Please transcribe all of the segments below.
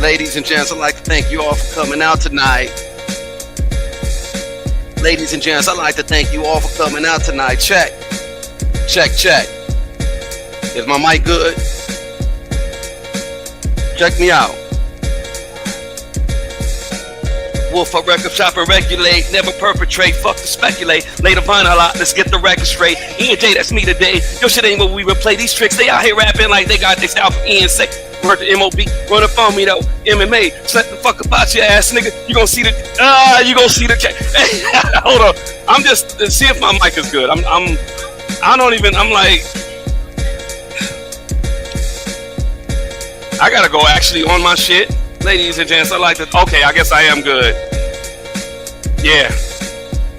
Ladies and gents, I'd like to thank you all for coming out tonight. Ladies and gents, I'd like to thank you all for coming out tonight. Check. Check, check. Is my mic good? Check me out. Wolf, I record shop and regulate, never perpetrate, fuck to speculate. Lay the vinyl out, let's get the record straight. E and J, that's me today. Yo, shit ain't what we would play. These tricks, they out here rapping like they got their style from E and Say. Heard the MOB, run up on me though. MMA, shut the fuck about your ass, nigga. You gonna see the, you gonna see the check. Hey, hold on. I'm just, see if my mic is good. I'm like, I gotta go actually on my shit. Ladies and gents, I like to, okay, I guess I am good. Yeah.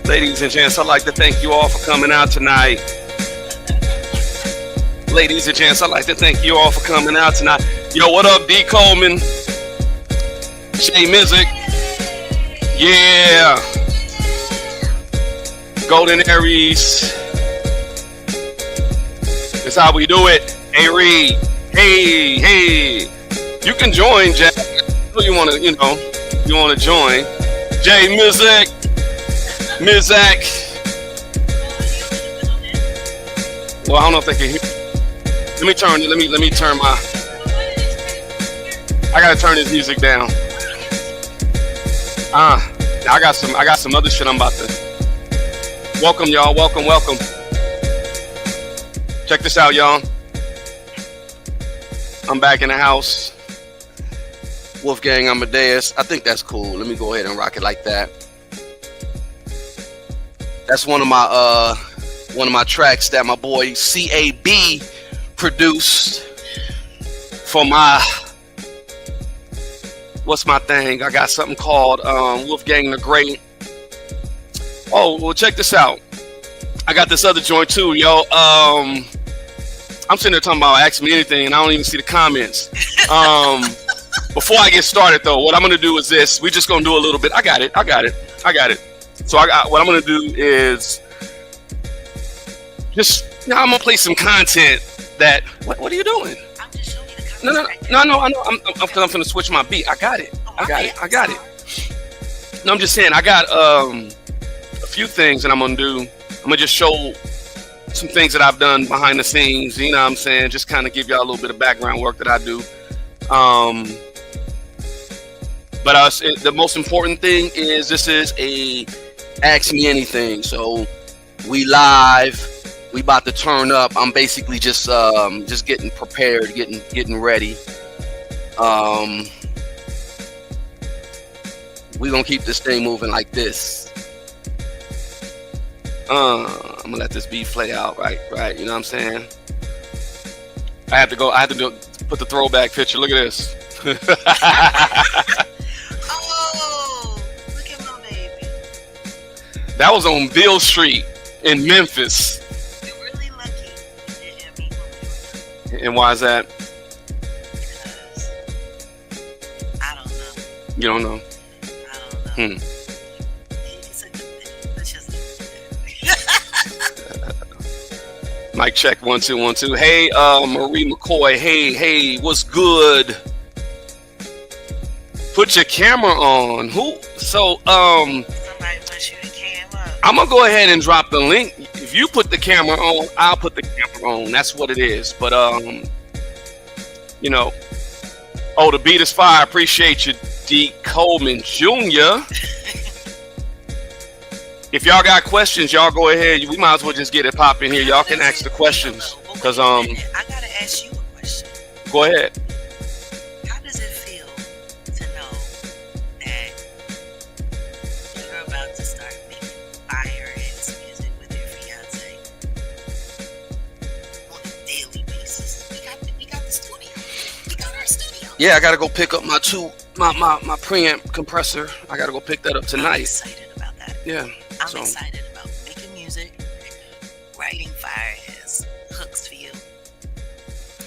Ladies and gents, I'd like to thank you all for coming out tonight. Ladies and gents, I'd like to thank you all for coming out tonight. Yo, what up, D. Coleman? Shay Mizik. Yeah. Golden Aries. That's how we do it. Hey, Reed. Hey. You can join, Jack. You want to, you want to join. Jay Mizik. Well, I don't know if they can hear. Let me turn my. I gotta turn this music down. I got some other shit I'm about to. Welcome, y'all. Welcome. Check this out, y'all. I'm back in the house. Wolfgang Amadeus. I think that's cool. Let me go ahead and rock it like that. That's one of my tracks that my boy CAB produced for my, what's my thing? I got something called Wolfgang the Great. Oh, well, check this out. I got this other joint too, yo. I'm sitting there talking about Ask Me Anything, and I don't even see the comments. Before I get started, though, what I'm going to do is this. We're just going to do a little bit. I got it. So what I'm going to do is just, I'm going to play some content that, what are you doing? I'm just showing you the comments. No, I know. I'm going to switch my beat. I got it. No, I'm just saying, I got a few things that I'm going to do. I'm going to just show some things that I've done behind the scenes. You know what I'm saying? Just kind of give y'all a little bit of background work that I do. But the most important thing is this is a Ask Me Anything. So we live, we about to turn up. I'm basically just getting prepared, getting ready. We gonna keep this thing moving like this. I'm gonna let this beat play out, right. You know what I'm saying? I have to put the throwback picture. Look at this. Oh, look at my baby. That was on Bill Street in Memphis. You're really lucky you didn't have me when we were. And why is that? Because I don't know. You don't know? I don't know. It's a good thing. Let's just leave it there. Mic check 1 2 1 2. Hey, Marie McCoy. Hey, what's good? Put your camera on. Who? So, Somebody wants you to cam up. I'm gonna go ahead and drop the link. If you put the camera on, I'll put the camera on. That's what it is. But you know, oh, the beat is fire. Appreciate you, D. Coleman Jr. If y'all got questions, y'all go ahead. We might as well just get it popping here. Y'all can ask the questions. Cause I gotta ask you a question. Go ahead. How does it feel to know that you're about to start making fire-ass music with your fiance on a daily basis? We got the studio. We got our studio. Yeah, I gotta go pick up my preamp compressor. I gotta go pick that up I'm tonight. excited about that. Yeah. I'm excited about making music, writing fire-ass hooks for you.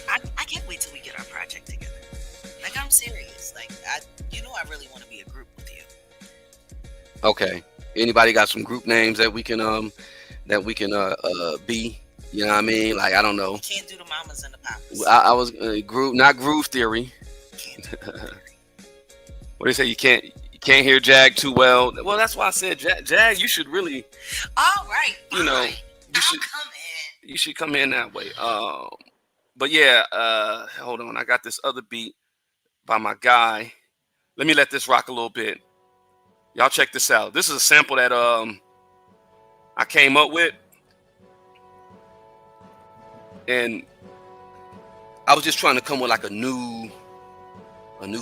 I can't wait till we get our project together. Like, I'm serious. Like, I really want to be a group with you. Okay. Anybody got some group names that we can be? You know what I mean? Like, I don't know. Can't do the mamas and the papas. I was not Groove Theory. Can't do Groove Theory. What do you say? You can't hear Jag too well. Well, that's why I said Jag. You should really, All right. you know, you should come in that way. But yeah, hold on. I got this other beat by my guy. Let me let this rock a little bit. Y'all check this out. This is a sample that I came up with, and I was just trying to come with like a new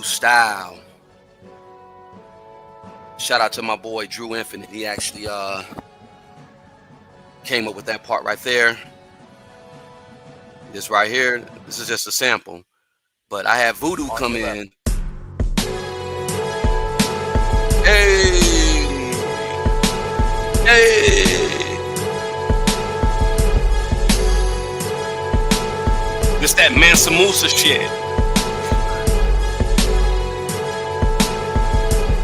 style. Shout out to my boy Drew Infinite. He actually came up with that part right there. This right here, this is just a sample. But I have Voodoo come in. Hey! This that Mansa Musa shit.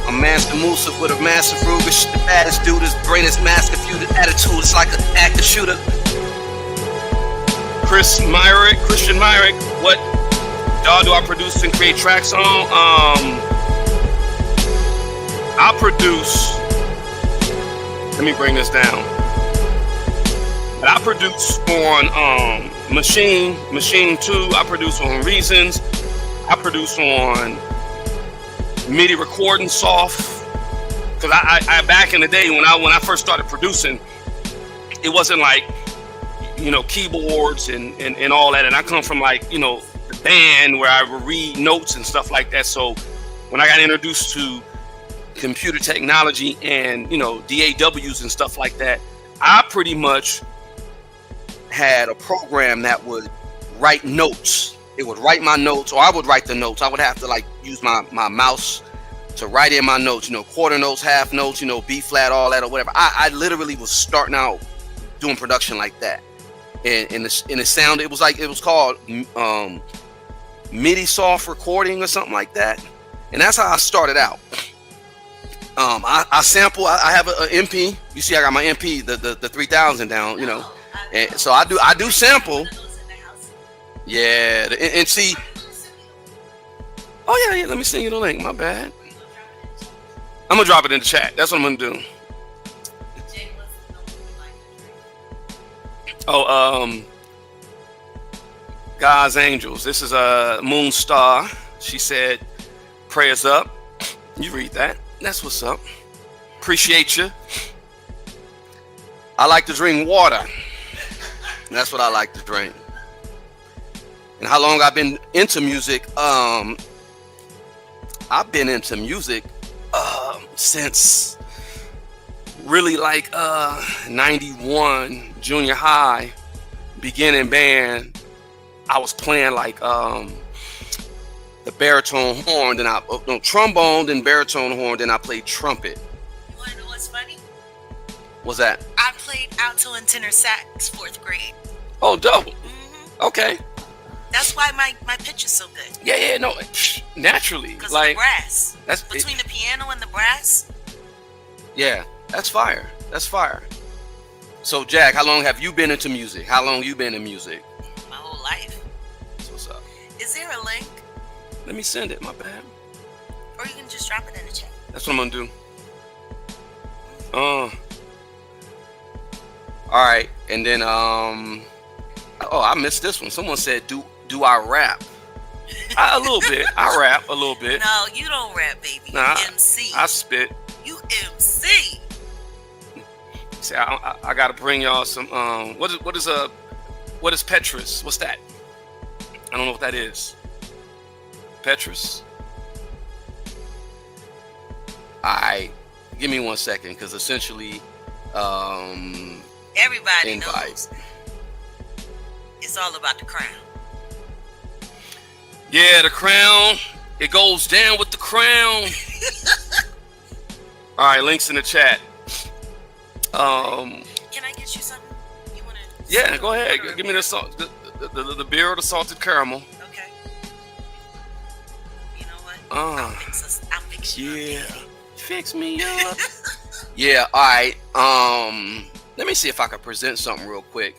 I'm Mansa Musa with a massive rubish. The baddest dude, his brain is massive. The attitude is like an active shooter. Christian Myrick, what y'all do I produce and create tracks on? I produce, let me bring this down. I produce on Machine 2, I produce on Reasons, I produce on MIDI recording soft. Cause I back in the day when I first started producing, it wasn't like, you know, keyboards and all that. And I come from like, you know, the band where I would read notes and stuff like that. So when I got introduced to computer technology and, you know, DAWs and stuff like that, I pretty much had a program that would write notes. It would write my notes, or I would write the notes. I would have to like use my mouse to write in my notes, you know, quarter notes, half notes, you know, B flat, all that or whatever. I literally was starting out doing production like that. And in the sound, it was called MIDI soft recording or something like that. And that's how I started out. I sample. I have an MP. You see, I got my MP, the 3000 down. You know, and so I do sample. Yeah, and see. Oh yeah. Let me send you the link. My bad. I'm gonna drop it in the chat. That's what I'm gonna do. Oh, God's Angels. This is a Moon Star. She said, prayers up. You read that. That's what's up. Appreciate you. I like to drink water. That's what I like to drink. And how long I've been into music? I've been into music since really like 91, junior high, beginning band. I was playing like the baritone horn, then trombone, then baritone horn, then I played trumpet. You wanna know what's funny? What's that? I played alto and tenor sax 4th grade. Oh, dope. Mm-hmm. Okay. That's why my pitch is so good. Yeah, no, naturally. Because like the brass. That's between the piano and the brass. Yeah, that's fire. That's fire. So, Jack, how long have you been into music? How long you been in music? My whole life. That's what's up. Is there a link? Let me send it, my bad. Or you can just drop it in the chat. That's what I'm gonna do. All right, and then oh, I missed this one. Someone said, "Do I rap?" A little bit. I rap a little bit. No, you don't rap, baby. Nah, You MC. I spit. You MC. See, I gotta bring y'all some. What is Petrus? What's that? I don't know what that is. Petrus. Alright, give me 1 second, because essentially, everybody invite. knows it's all about the crown. Yeah, the crown. It goes down with the crown. All right, links in the chat. Can I get you something? You wanna? Yeah, go ahead. Give me the salt, the beer or the salted caramel. Okay. You know what? I'll fix you. Yeah. Fix me up. Yeah, all right. Let me see if I can present something real quick,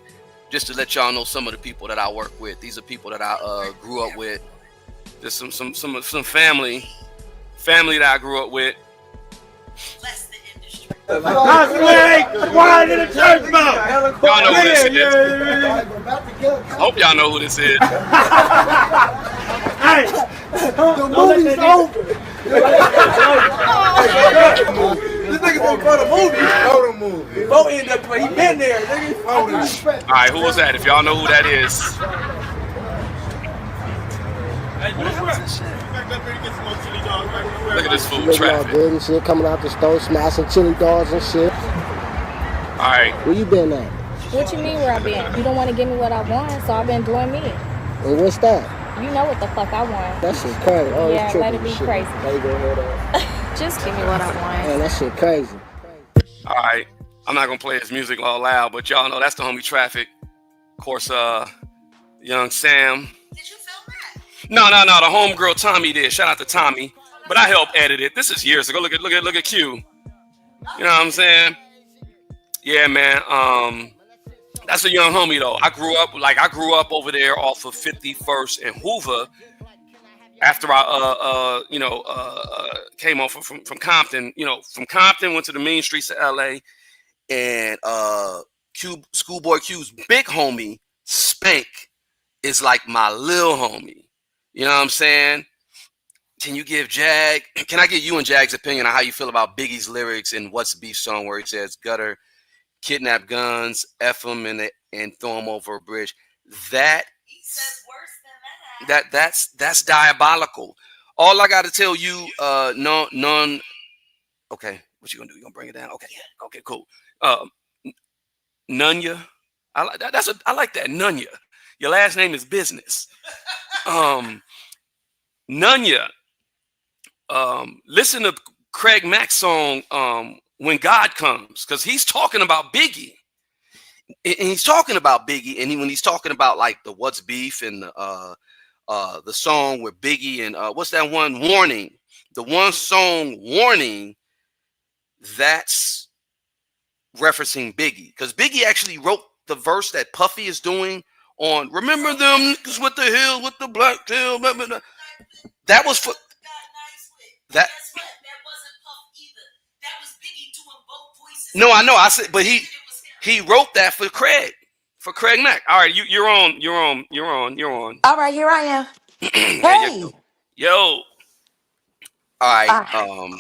just to let y'all know some of the people that I work with. These are people that I grew up with. There's some family family that I grew up with. Bless the industry. Quiet in the church mouth. Y'all know who this is. Hope y'all know who this is. Hey, The movie's over. This nigga won't go to movie. Go to movie. Bo end up he been there, nigga. All right, who was that? If y'all know who that is. Look at this food Looking all traffic. good and shit, coming out the store, smashing chili dogs and shit. All right. Where you been at? What you mean where I been? You don't want to give me what I want, so I've been doing me. And what's that? You know what the fuck I want. That shit crazy. Oh, Yeah, it's let it trippy be shit. crazy. There you go, hear that. Just give me what I want. Man, that shit crazy. All right. I'm not gonna play his music all loud, but y'all know that's the homie Traffic. Of course, young Sam. Did you film that? No. The homegirl Tommy did. Shout out to Tommy. But I helped edit it. This is years ago. Look at Q. You know what I'm saying? Yeah, man. That's a young homie though. I grew up over there off of 51st and Hoover. After I came off from Compton, from Compton went to the main streets of LA, and Schoolboy Q's big homie Spank is like my lil homie. You know what I'm saying? Can I get you and Jag's opinion on how you feel about Biggie's lyrics in What's Beef song where he says gutter, kidnap guns, F them and throw them over a bridge? That He says worse than that. that's diabolical. All I got to tell you, none. Okay, what you gonna do? You gonna bring it down? Okay, Yeah. okay, cool. Nunya, I like that. I like that. Nunya. Your last name is business. Nunya. Listen to Craig Mack's song "When God Comes" because he's talking about Biggie. And he's talking about Biggie, and when he's talking about like the What's Beef and the song with Biggie and what's that one, Warning, the one song Warning, that's referencing Biggie because Biggie actually wrote the verse that Puffy is doing on "Remember Them Niggas with the Hill with the Black Tail." That was for that. Guess what? That wasn't Puff either. That was Biggie doing both voices. No, I know. I said, but he wrote that for Craig Mack. All right, you're on. All right, here I am. Hey. Yo. All right.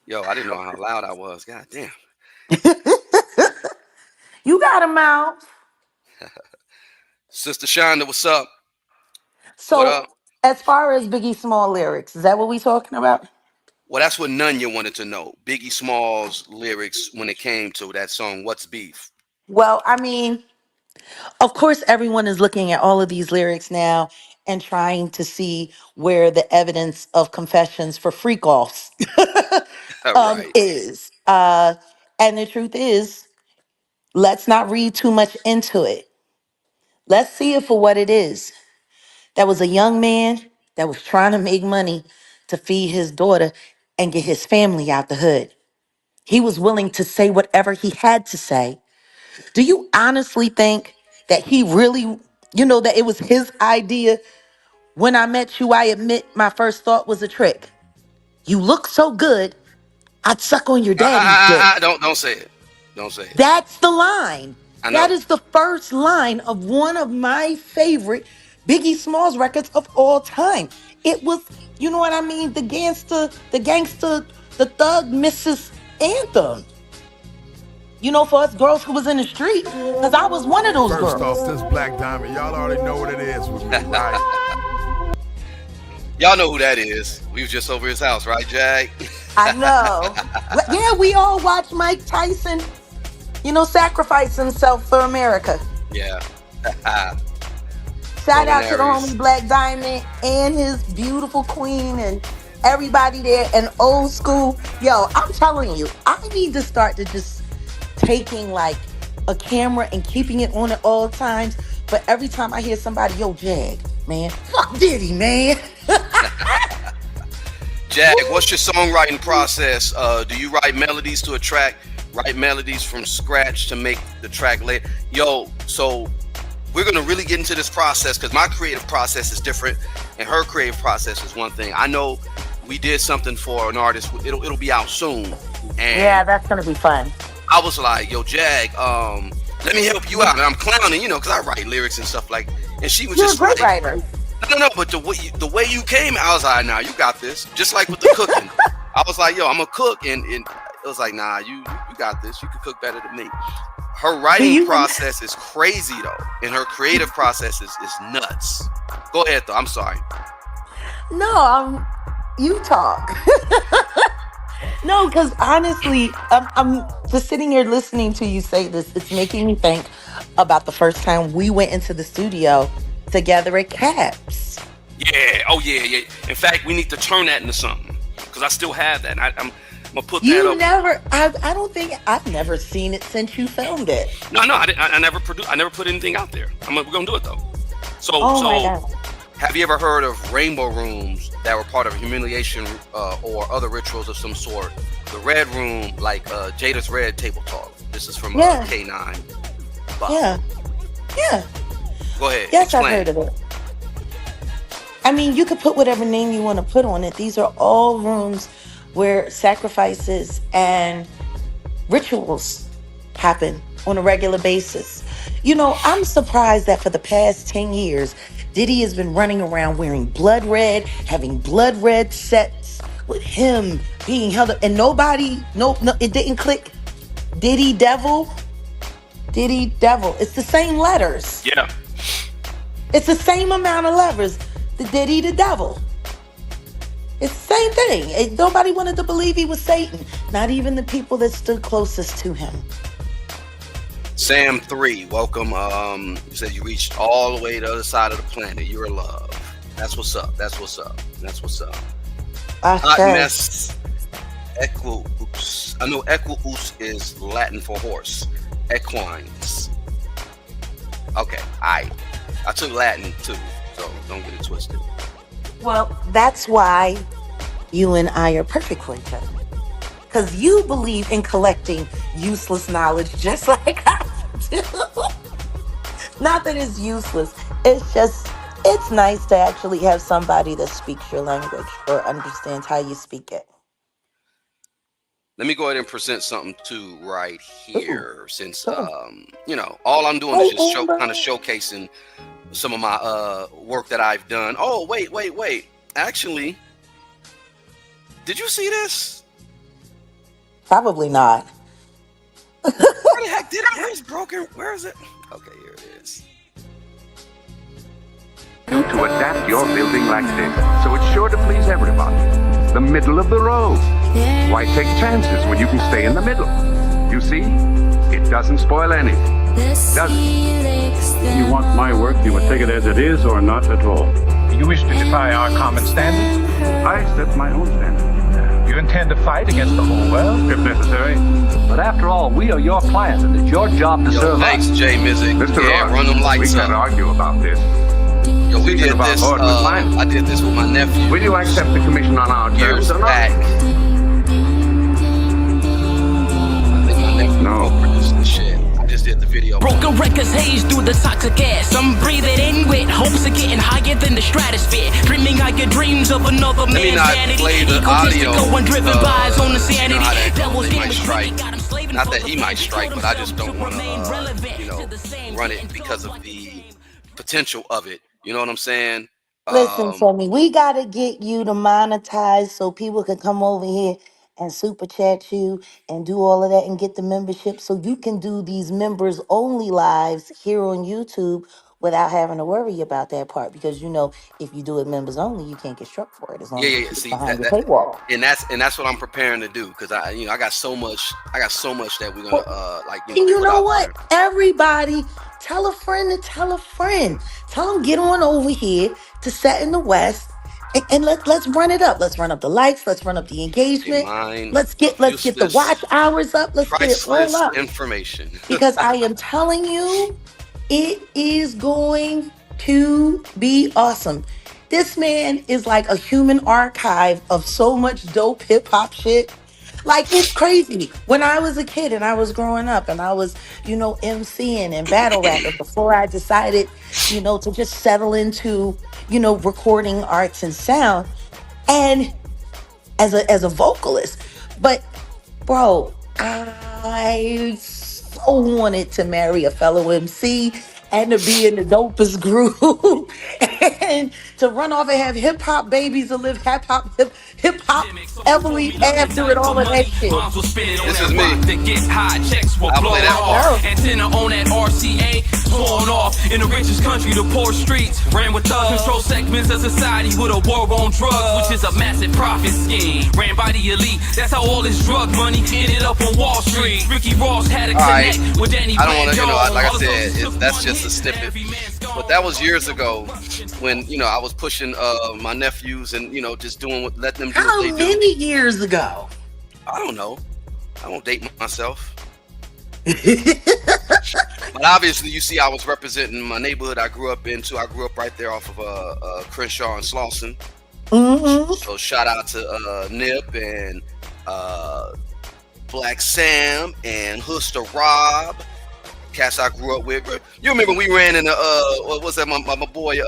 Yo, I didn't know how loud I was. God damn. You got him out. Sister Shonda, what's up? So, What up? as far as Biggie Small lyrics, is that what we talking about? Well, that's what Nunya wanted to know. Biggie Small's lyrics when it came to that song, What's Beef? Well, I mean, of course, everyone is looking at all of these lyrics now and trying to see where the evidence of confessions for freak offs Right. is. And the truth is, let's not read too much into it. Let's see it for what it is. That was a young man that was trying to make money to feed his daughter and get his family out the hood. He was willing to say whatever he had to say. Do you honestly think that he really, that it was his idea? When I met you, I admit my first thought was a trick. You look so good, I'd suck on your daddy's dick. Don't say it. Don't say it. That's the line. I know. That is the first line of one of my favorite Biggie Smalls records of all time. It was, you know what I mean? The gangster, the thug Mrs. Anthem. For us girls who was in the street, because I was one of those First girls. off, this Black Diamond, y'all already know what it is with me, right? Y'all know who that is. We was just over his house, right, Jag? I know. Yeah, we all watched Mike Tyson, sacrifice himself for America. Yeah. Shout out to the Aries. homie Black Diamond and his beautiful queen and everybody there and old school. Yo, I'm telling you, I need to start to just taking like a camera and keeping it on at all times. But every time I hear somebody, yo, Jag, man, fuck Diddy, man. Jag, what's your songwriting process? Do you write melodies to a track? Write melodies from scratch to make the track later? Yo, so we're gonna really get into this process because my creative process is different and her creative process is one thing. I know we did something for an artist. It'll be out soon, and Yeah, that's gonna be fun. I was like, "Yo, Jag, let me help you out." And I'm clowning, because I write lyrics and stuff like. And she was You're a just great like, writer. No, but the way you came, I was like, "Nah, you got this." Just like with the cooking, I was like, "Yo, I'm a cook," and it was like, "Nah, you got this. You can cook better than me." Her writing process is crazy though, and her creative process is nuts. Go ahead though. I'm sorry. No, you talk. No, because honestly, I'm just sitting here listening to you say this. It's making me think about the first time we went into the studio together at Caps. Yeah. Oh yeah. In fact, we need to turn that into something because I still have that. I'm gonna put that You up. never, I don't think, I've never seen it since you filmed it. No, I never produced. I never put anything out there. We're gonna do it though. Oh my God. Have you ever heard of rainbow rooms that were part of humiliation or other rituals of some sort? The red room, like Jada's Red Table Talk. This is from K9. Bob. Yeah. Go ahead. Yes, explain. I've heard of it. I mean, you could put whatever name you want to put on it. These are all rooms where sacrifices and rituals happen on a regular basis. I'm surprised that for the past 10 years, Diddy has been running around wearing blood red, having blood red sets with him being held up, and nobody, no, it didn't click. Diddy Devil. It's the same letters. Yeah. It's the same amount of letters. The Diddy the Devil. It's the same thing. Nobody wanted to believe he was Satan. Not even the people that stood closest to him. Sam 3, welcome. You said you reached all the way to the other side of the planet. You're in love. That's what's up. Hot mess. Equus. I know equus is Latin for horse. Equines. Okay, I took Latin too, so don't get it twisted. Well, that's why you and I are perfect for each other. Because you believe in collecting useless knowledge just like I do. Not that it's useless. It's nice to actually have somebody that speaks your language or understands how you speak it. Let me go ahead and present something too right here, since all I'm doing is just kind of showcasing some of my work that I've done. Oh, wait. Actually, did you see this? Probably not. Where the heck did it? Where's broken? Where is it? Okay, here it is. You to adapt your building like this, so it's sure to please everybody. The middle of the road. Why take chances when you can stay in the middle? You see, it doesn't spoil anything, does it? You want my work, you must take it as it is or not at all. You wish to defy our common standards? I set my own standards. You intend to fight against the whole world? If necessary. But after all, we are your clients, and it's your job to serve Thanks, us. Jay Mizik. Mr. Yeah, Roy, run them lights we up. can't argue about this. Yo, we did about this. Lord McClellan. I did this with my nephew. Will you accept the commission on our Years terms or not? back. I think my nephew co-produced this shit. I just did the video. Broken records haze through the toxic gas. I'm breathing in with hopes of getting higher than the stratosphere. Dreaming higher dreams of another Let me man's not vanity. play the audio. Egotistical and driven by his own insanity. You know how that goes. Devil's They game might is strike. tricky, got him slaving Not for that the he might truth. strike, Told but I just himself don't to want remain relevant to, to the same run it thing. because of the potential of it. You know what I'm saying? Listen to me. We got to get you to monetize so people can come over here and super chat you and do all of that and get the membership so you can do these members only lives here on YouTube without having to worry about that part. Because, if you do it members only, you can't get struck for it as long as Yeah. it's See, behind your paywall. and that's what I'm preparing to do because I got so much that we're gonna And you put know out what? there. Everybody, tell a friend to tell a friend. Tell them get on over here to Set in the West, and let's run it up. Let's run up the likes. Let's run up the engagement. Let's get the watch hours up. Let's get it all Priceless up. information. Because I am telling you, it is going to be awesome. This man is like a human archive of so much dope hip hop shit. Like, it's crazy. When I was a kid and I was growing up and I was, MCing and battle rapping before I decided, to just settle into, recording arts and sound. And as a vocalist. But bro, I so wanted to marry a fellow MC and to be in the dopest group and to run off and have hip hop babies and live hip hop Emily after and all of that shit. This is me. I play that part. Antenna on that RCA, torn off in the richest country, the poor streets. Ran with thugs, control segments of society with a war on drugs, which is a massive profit scheme. Ran by the elite, that's how all this drug money ended up on Wall Street. Ricky Ross had a connect with Danny. I don't want to, like I said, that's just a snippet. But that was years ago when, I was pushing my nephews and, just letting them do how what they do. How many years ago? I don't know. I won't date myself. But obviously, you see, I was representing my neighborhood I grew up into. I grew up right there off of Crenshaw and Slauson. Mm-hmm. So shout out to Nip and Black Sam and Hooster Rob, cats I grew up with. You remember we ran in what was that? My boy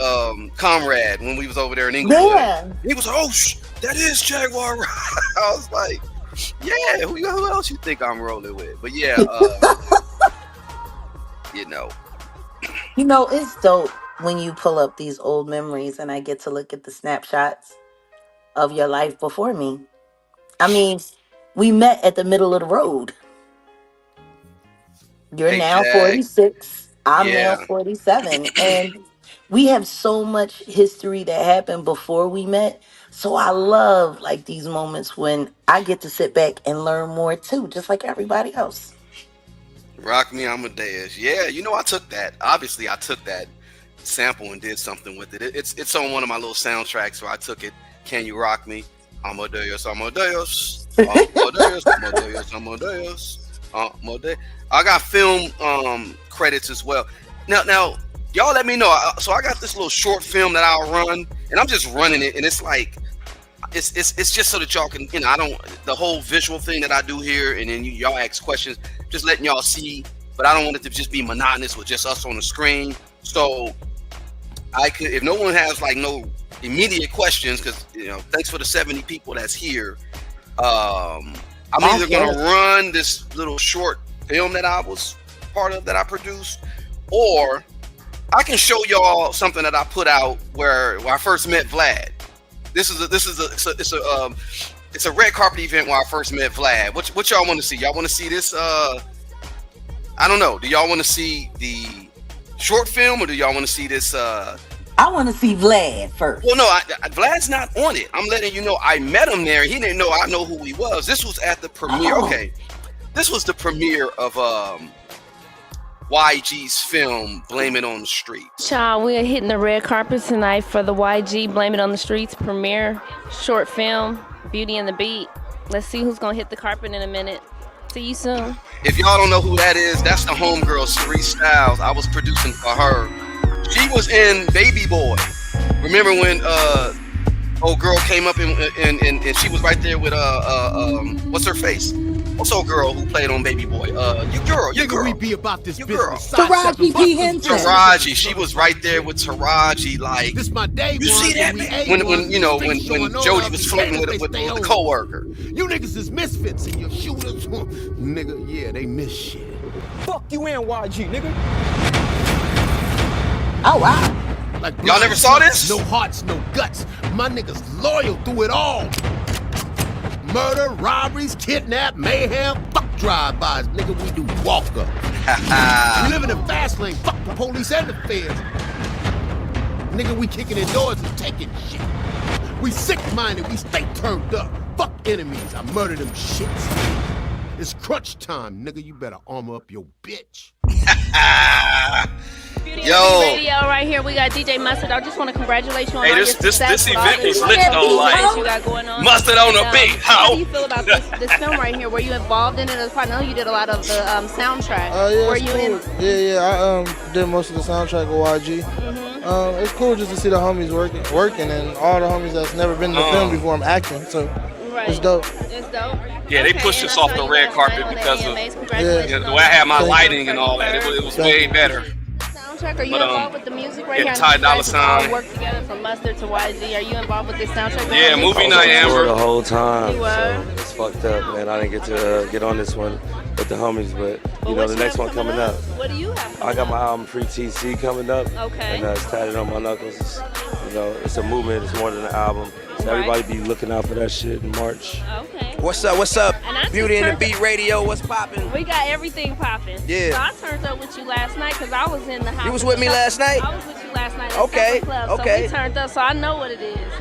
Comrade when we was over there in England. Yeah. He was that is Jaguar Wright. I was like, yeah, who else you think I'm rolling with? But yeah, it's dope when you pull up these old memories and I get to look at the snapshots of your life before me. I mean, we met at the middle of the road. You're now 46. I'm now 47. And we have so much history that happened before we met. So I love like these moments when I get to sit back and learn more too, just like everybody else. Rock Me Amadeus. Yeah, I took that. Obviously, I took that sample and did something with it. It's on one of my little soundtracks, so I took it. Can You Rock Me? Amadeus, Amadeus. Amadeus, Amadeus, Amadeus. Amadeus. I got film credits as well. Now, y'all let me know. So I got this little short film that I'll run, and I'm just running it, and it's like, it's just so that y'all can, I don't, the whole visual thing that I do here, and then y'all ask questions, just letting y'all see, but I don't want it to just be monotonous with just us on the screen. So I could, if no one has like no immediate questions, because thanks for the 70 people that's here. I'm either gonna run this little short film that I was part of, that I produced, or I can show y'all something that I put out where I first met Vlad. It's a red carpet event where I first met Vlad. What y'all want to see? Y'all want to see this? I don't know. Do y'all want to see the short film, or do y'all want to see this? I want to see Vlad first. Well, no, Vlad's not on it. I'm letting you know I met him there. He didn't know I know who he was. This was at the premiere. Oh. Okay, this was the premiere of YG's film Blame It on the Streets. Child, we are hitting the red carpet tonight for the YG Blame It on the Streets premiere short film, Beauty and the Beat. Let's see who's gonna hit the carpet in a minute. See you soon. If y'all don't know who that is, that's the homegirl, Cerise Styles. I was producing for her. She was in Baby Boy. Remember when old girl came up and she was right there with what's her face? What's old girl who played on Baby Boy? Your girl. We be about this business. Taraji P. Henson. Taraji, she was right there with Taraji. Like, this my day. You see that? When Jody was flirting with the coworker. You niggas is misfits and your shooters, nigga. Yeah, they miss shit. Fuck you and YG, nigga. Oh wow. Like, y'all never saw this? No hearts, no guts. My niggas loyal through it all. Murder, robberies, kidnap, mayhem, fuck drive-bys, nigga, we do walk-up. We live in the fast lane, fuck the police and the feds. Nigga, we kicking in doors and taking shit. We sick-minded, we stay turned up. Fuck enemies, I murder them shits. It's crunch time, nigga, you better armor up your bitch. Yo, radio right here. We got DJ Mustard. I just want to congratulate you on this event was lit though. Like, you got going on. Mustard on the beat. How do you feel about this film right here? Were you involved in it as part? I know you did a lot of the soundtrack. Yeah, were you in? Yeah. I did most of the soundtrack with YG. Mm-hmm. It's cool just to see the homies working, and all the homies that's never been in the film before. I'm acting, so it's dope. It's dope. Yeah, they pushed us off the red carpet because of the way I had my lighting and all that. It was way better. soundtrack? Are you But, involved with the music right yeah, here? Ty Dolla All $ign. work together from Mustard to YG. Are you involved with this soundtrack? Yeah, movie night, Amber. The whole time. You were? So it's fucked up, man. I didn't get to get on this one with the homies, but you know the next one coming up. What do you have? I got my album Free TC coming up. Okay. And it's tatted on my knuckles. It's, you know, it's a movement. It's more than an album. So everybody be looking out for that shit in March. Okay. What's up? What's up? Beauty and the Beat Radio. What's popping? We got everything popping. Yeah. So I turned up with you last night because I was in the house. You was with me last night? I was with you last night. At Okay. Supper Club. Okay. So we turned up, so I know what it is.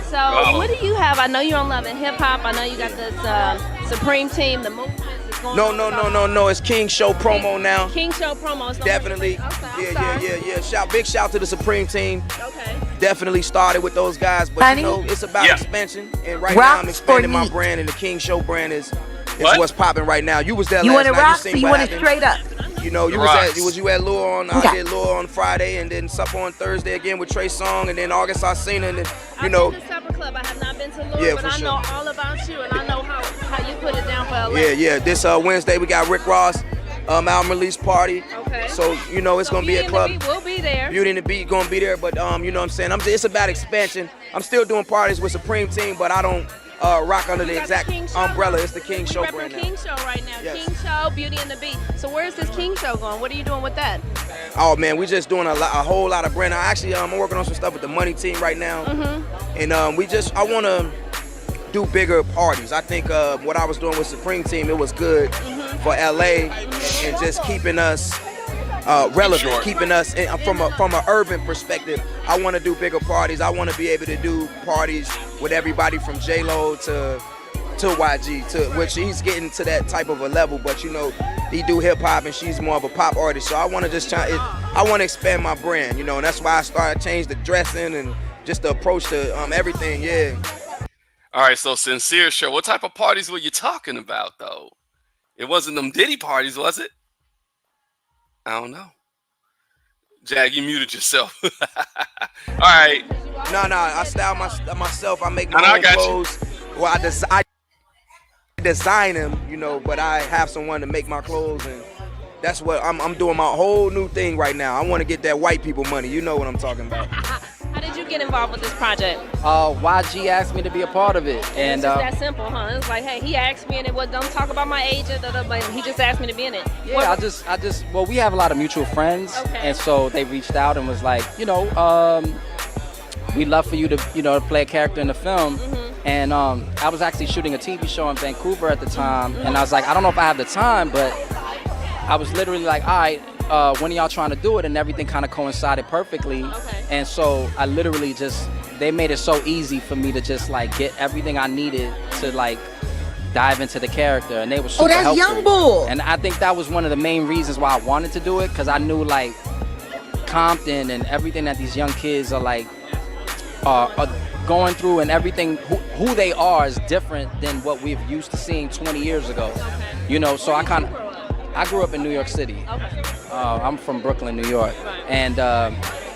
So what do you have? I know you're on Love and Hip Hop. I know you got this Supreme Team, the movement. No. It's King Show promo now. King Show promo. It's Definitely. Yeah. Big shout to the Supreme Team. Okay. Definitely started with those guys, but Honey? you know, it's about expansion. And right Rocks now I'm expanding or my neat? brand, and the King Show brand is What? what's popping right now. You was there You last want it night. rocks or seen you what want it happened. straight up? You know, you Rocks. was you at Lure on Okay. I did Lure on Friday, and then Supper on Thursday again with Trey Songz, and then August I seen it, and then, you know. I've been to Supper Club. I have not been to Lure, Yeah, but for I sure. know all about you, and I know how you put it down for LA. Yeah. This Wednesday we got Rick Ross album release party. Okay. So you know it's gonna be a club. We'll be there. Beauty and the Beat gonna be there, but you know what I'm saying. It's about expansion. I'm still doing parties with Supreme Team, but I don't rock under the exact umbrella. It's the King Show brand now. King Show right now. Yes. King Show, Beauty and the Beat. So where's this King Show going? What are you doing with that? Oh man, we just doing a whole lot of brand. I'm working on some stuff with the Money Team right now, and I want to do bigger parties. I think what I was doing with Supreme Team, it was good for LA and just keeping us relevant, keeping us from a urban perspective. I want to do bigger parties. I want to be able to do parties with everybody from J-Lo to YG, to which he's getting to that type of a level, but you know, he do hip hop and she's more of a pop artist. So I want to I want to expand my brand, you know, and that's why I started change the dressing and just the approach to everything. Yeah. All right, so Sincere Show. What type of parties were you talking about, though? It wasn't them Diddy parties, was it? I don't know. Jag, you muted yourself. All right. No, I style myself. I make my own clothes. Well, I design them, you know, but I have someone to make my clothes, and that's what I'm doing. My whole new thing right now. I want to get that white people money. You know what I'm talking about. How did you get involved with this project? YG asked me to be a part of it, and It's just that simple, huh? It's like, hey, he asked me, and it was don't talk about my agent, but he just asked me to be in it. yeah, well, we have a lot of mutual friends, and so they reached out and was like, you know, we'd love for you to, you know, play a character in the film. And I was actually shooting a TV show in Vancouver at the time, and I was like, I don't know if I have the time, but I was literally like, all right, when are y'all trying to do it? And everything kind of coincided perfectly. And so I literally they made it so easy for me to just like get everything I needed to like dive into the character, and they were super helpful. Young Bull. And I think that was one of the main reasons why I wanted to do it, because I knew like Compton and everything that these young kids are like are going through, and everything who they are is different than what we've used to seeing 20 years ago. You know, so I grew up in New York City. I'm from Brooklyn, New York, and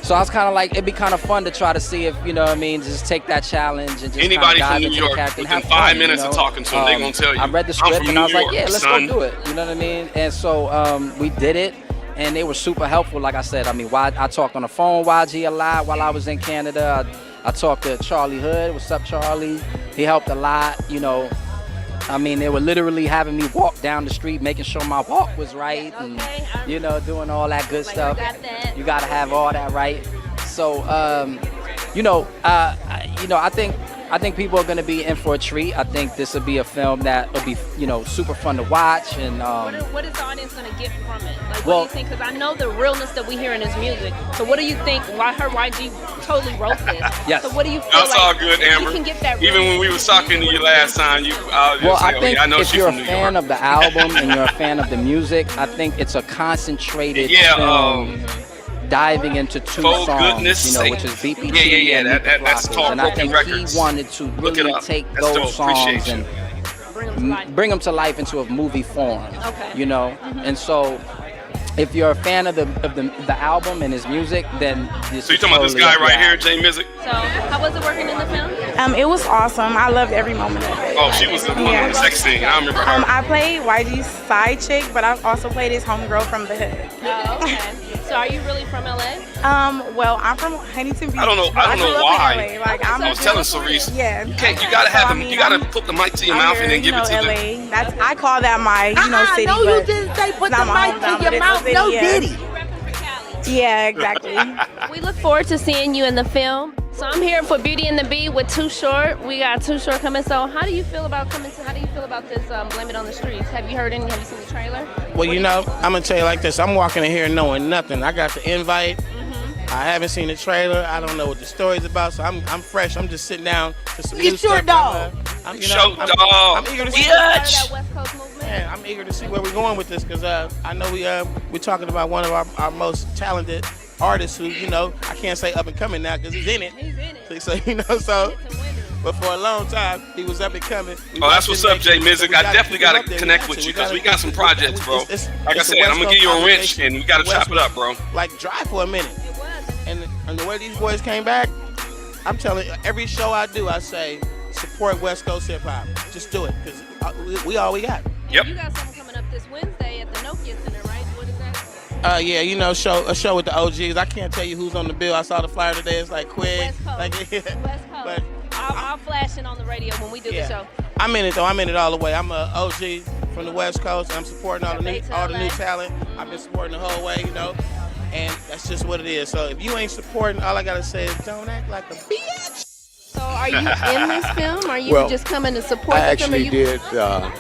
so I was kind of like, it'd be kind of fun to try to see if, you know what I mean, just take that challenge and just anybody dive from New into York the character within and have 5 fun, minutes you know? of talking to them, they're gonna tell you. I read the I'm script from and I was New like, York, yeah, let's son. go do it. You know what I mean? And so we did it, and they were super helpful. Like I said, I mean, I talked on the phone YG a lot while I was in Canada. I talked to Charlie Hood. What's up, Charlie? He helped a lot, you know. I mean, they were literally having me walk down the street, making sure my walk was right, and you know, doing all that good stuff. You gotta have all that right. So, I think people are gonna be in for a treat. I think this will be a film that will be, you know, super fun to watch. And what is the audience gonna get from it? Like, what do you think? Because I know the realness that we hear in his music. So, what do you think? Why YG totally wrote this? Yes. So, what do you feel That's like all good, Amber. you can get that Even when we was talking to you last time, I think I know if she's you're a from New fan York. of the album and you're a fan of the music, I think it's a concentrated film diving into two For songs, goodness you know, sake. which is BPT and That's Blockers. Talk And I Broken think Records. he wanted to Look it really up. take That's those dope. Appreciate songs you. and bring them to life into a movie form. You know, and so if you're a fan of the album and his music, then this So you is talking about this totally guy up your right here, alley. Jay Mizik? So, how was it working in the film? It was awesome. I loved every moment of it. Oh, she was the one on the sex scene. I remember her. I played YG's side chick, but I also played his homegirl from the hood. Oh, okay. So are you really from LA? Well, I'm from Huntington Beach. I don't know but grew up why. in LA. Like, I was telling Cerise. Yeah. You gotta have them. You gotta put the mic to your mouth and then give it to LA. them. That's I call that my city. No, but you didn't say put the not my mic hometown, to but your it's a mouth. city, No yeah. diddy. Yeah, exactly. We look forward to seeing you in the film. So I'm here for Beauty and the Beat with Too Short. We got Too Short coming. So how do you feel about this? Blame It on the Streets? Have you seen the trailer? Well, I'm gonna tell you like this. I'm walking in here knowing nothing. I got the invite. I haven't seen the trailer. I don't know what the story's about. So I'm fresh. I'm just sitting down to some new stuff. Dog. I'm eager to see. I'm eager to see where we're going with this because I know we're talking about one of our most talented artists who I can't say up and coming now because he's in it. So but for a long time he was up and coming. That's what's up, Jay Mizik. I definitely gotta connect with you because we got some projects, bro. Like I said, I'm gonna give you a wrench and we gotta chop it up, bro. Like dry for a minute. And the way these boys came back, I'm telling you, every show I do, I say support West Coast hip hop. Just do it because we all we got. Yep. You got something coming up this Wednesday at the Nokia Center, right? What is that? Yeah, a show with the OGs. I can't tell you who's on the bill. I saw the flyer today. It's like quick. West Coast. West Coast. But I'll flash it on the radio when we do the show. I'm in it though. I'm in it all the way. I'm a OG from the West Coast. I'm supporting all the new talent. I've been supporting the whole way, and that's just what it is. So if you ain't supporting, all I gotta say is don't act like a bitch. So are you in this film? Or are you just coming to support the film?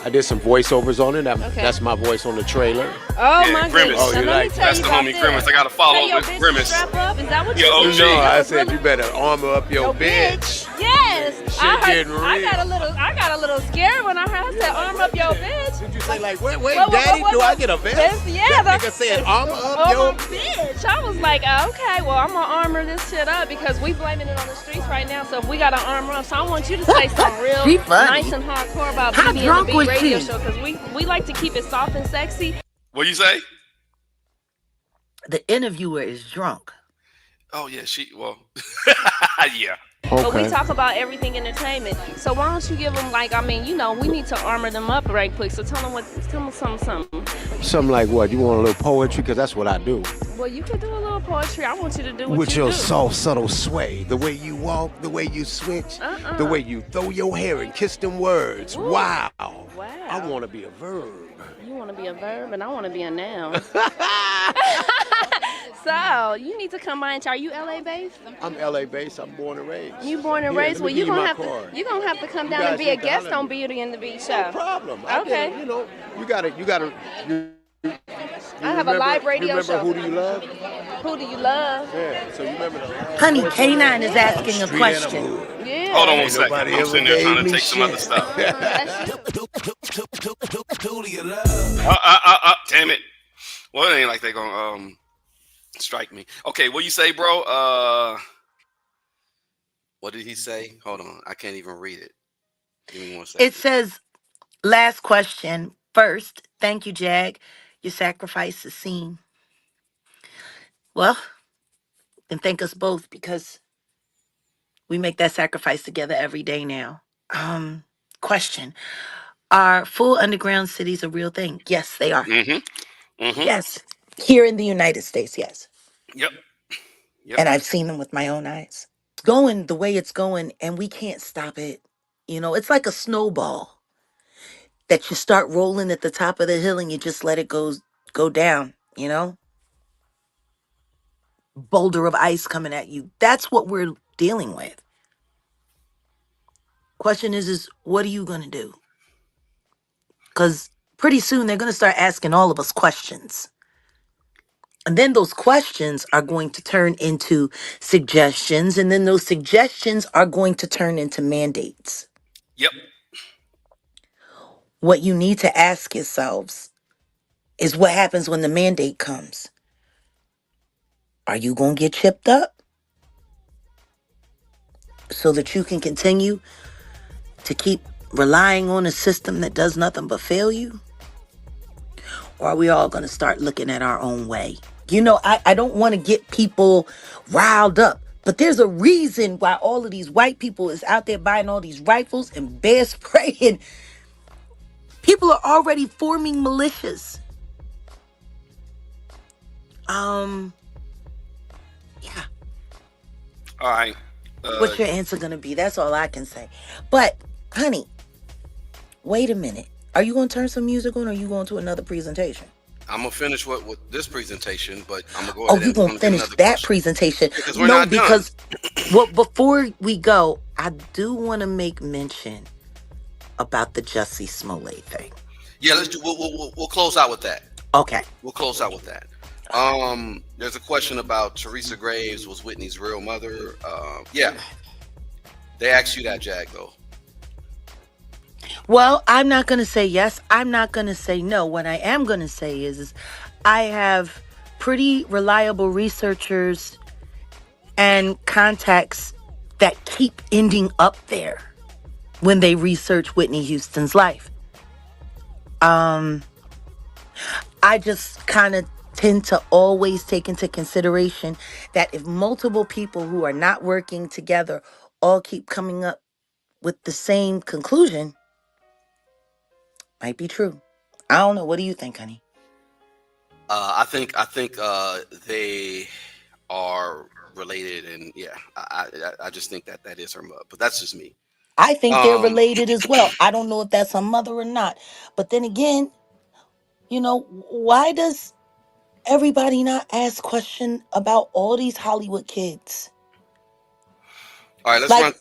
I did some voiceovers on it. That's my voice on the trailer. Oh my goodness. Oh, you like That's the homie Grimace. I gotta follow up with Grimace. Strap up? Is that what Your you OG. No, I said you better armor up your bitch. Yes. Getting real. I got a little scared when I heard I said arm up your bitch. Did you say like, wait, daddy, do I get a vest? Yeah. That nigga said armor up your bitch. I was like, okay, well, I'm gonna armor this shit up because we blaming it on the streets right now. So if we gotta armor up, so I want you to say something real nice and hardcore about Biggie and the Beat radio show because we like to keep it soft and sexy. What you say? The interviewer is drunk. Oh yeah, yeah. Okay. But we talk about everything entertainment. So why don't you give them we need to armor them up right quick. So tell them something. Something like what? You want a little poetry? Because that's what I do. Well, you can do a little poetry. I want you to do what with you your do. soft, subtle sway, the way you walk, the way you switch, the way you throw your hair and kiss them words. Ooh. Wow. I want to be a verb. You want to be a verb, and I want to be a noun. So you need to come by and are you LA based? I'm LA based. I'm born and raised. You born and raised? Well, you're gonna have to come down and be a guest on Beauty and the Beat show. No problem. Okay. You gotta. I have a live radio show. Who do you love? Who do you love? Yeah. So you remember the. Honey, K9 is asking a question. Yeah. Hold on one second. I'm sitting there trying to take some other stuff. Damn it. Well, it ain't like they gonna strike me. Okay, what you say, bro? What did he say? Hold on, I can't even read it. Give me 1 second. It says, last question. First, thank you, Jag. Your sacrifice is seen. Well, then thank us both because we make that sacrifice together every day now. Question. Are full underground cities a real thing? Yes, they are. Yes. Here in the United States, yes. Yep. And I've seen them with my own eyes. It's going the way it's going, and we can't stop it. It's like a snowball that you start rolling at the top of the hill and you just let it go down, Boulder of ice coming at you. That's what we're dealing with. Question is what are you going to do? Because pretty soon they're going to start asking all of us questions. And then those questions are going to turn into suggestions. And then those suggestions are going to turn into mandates. Yep. What you need to ask yourselves is what happens when the mandate comes. Are you going to get chipped up so that you can continue to keep relying on a system that does nothing but fail you? Or are we all going to start looking at our own way? I don't want to get people riled up, but there's a reason why all of these white people is out there buying all these rifles and bear spray, and people are already forming militias. All right. What's your answer gonna be? That's all I can say. But, honey, wait a minute. Are you gonna turn some music on, or are you going to another presentation? I'm gonna finish with this presentation, but I'm gonna go Oh, ahead you and gonna finish that presentation? because we're No, not because well, before we go, I do want to make mention about the Jussie Smollett thing. Yeah, let's do. We'll close out with that. Okay. We'll close out with that. There's a question about Teresa Graves was Whitney's real mother. Yeah, they asked you that, Jag, though. Well, I'm not going to say yes. I'm not going to say no. What I am going to say is I have pretty reliable researchers and contacts that keep ending up there when they research Whitney Houston's life. I just kind of tend to always take into consideration that if multiple people who are not working together all keep coming up with the same conclusion, might be true. I don't know. What do you think, honey? I think they are related, and yeah, I just think that is her mother, but that's just me. I think they're related as well. I don't know if that's her mother or not. But then again, you know, why does everybody not ask question about all these Hollywood kids? All right, let's like run.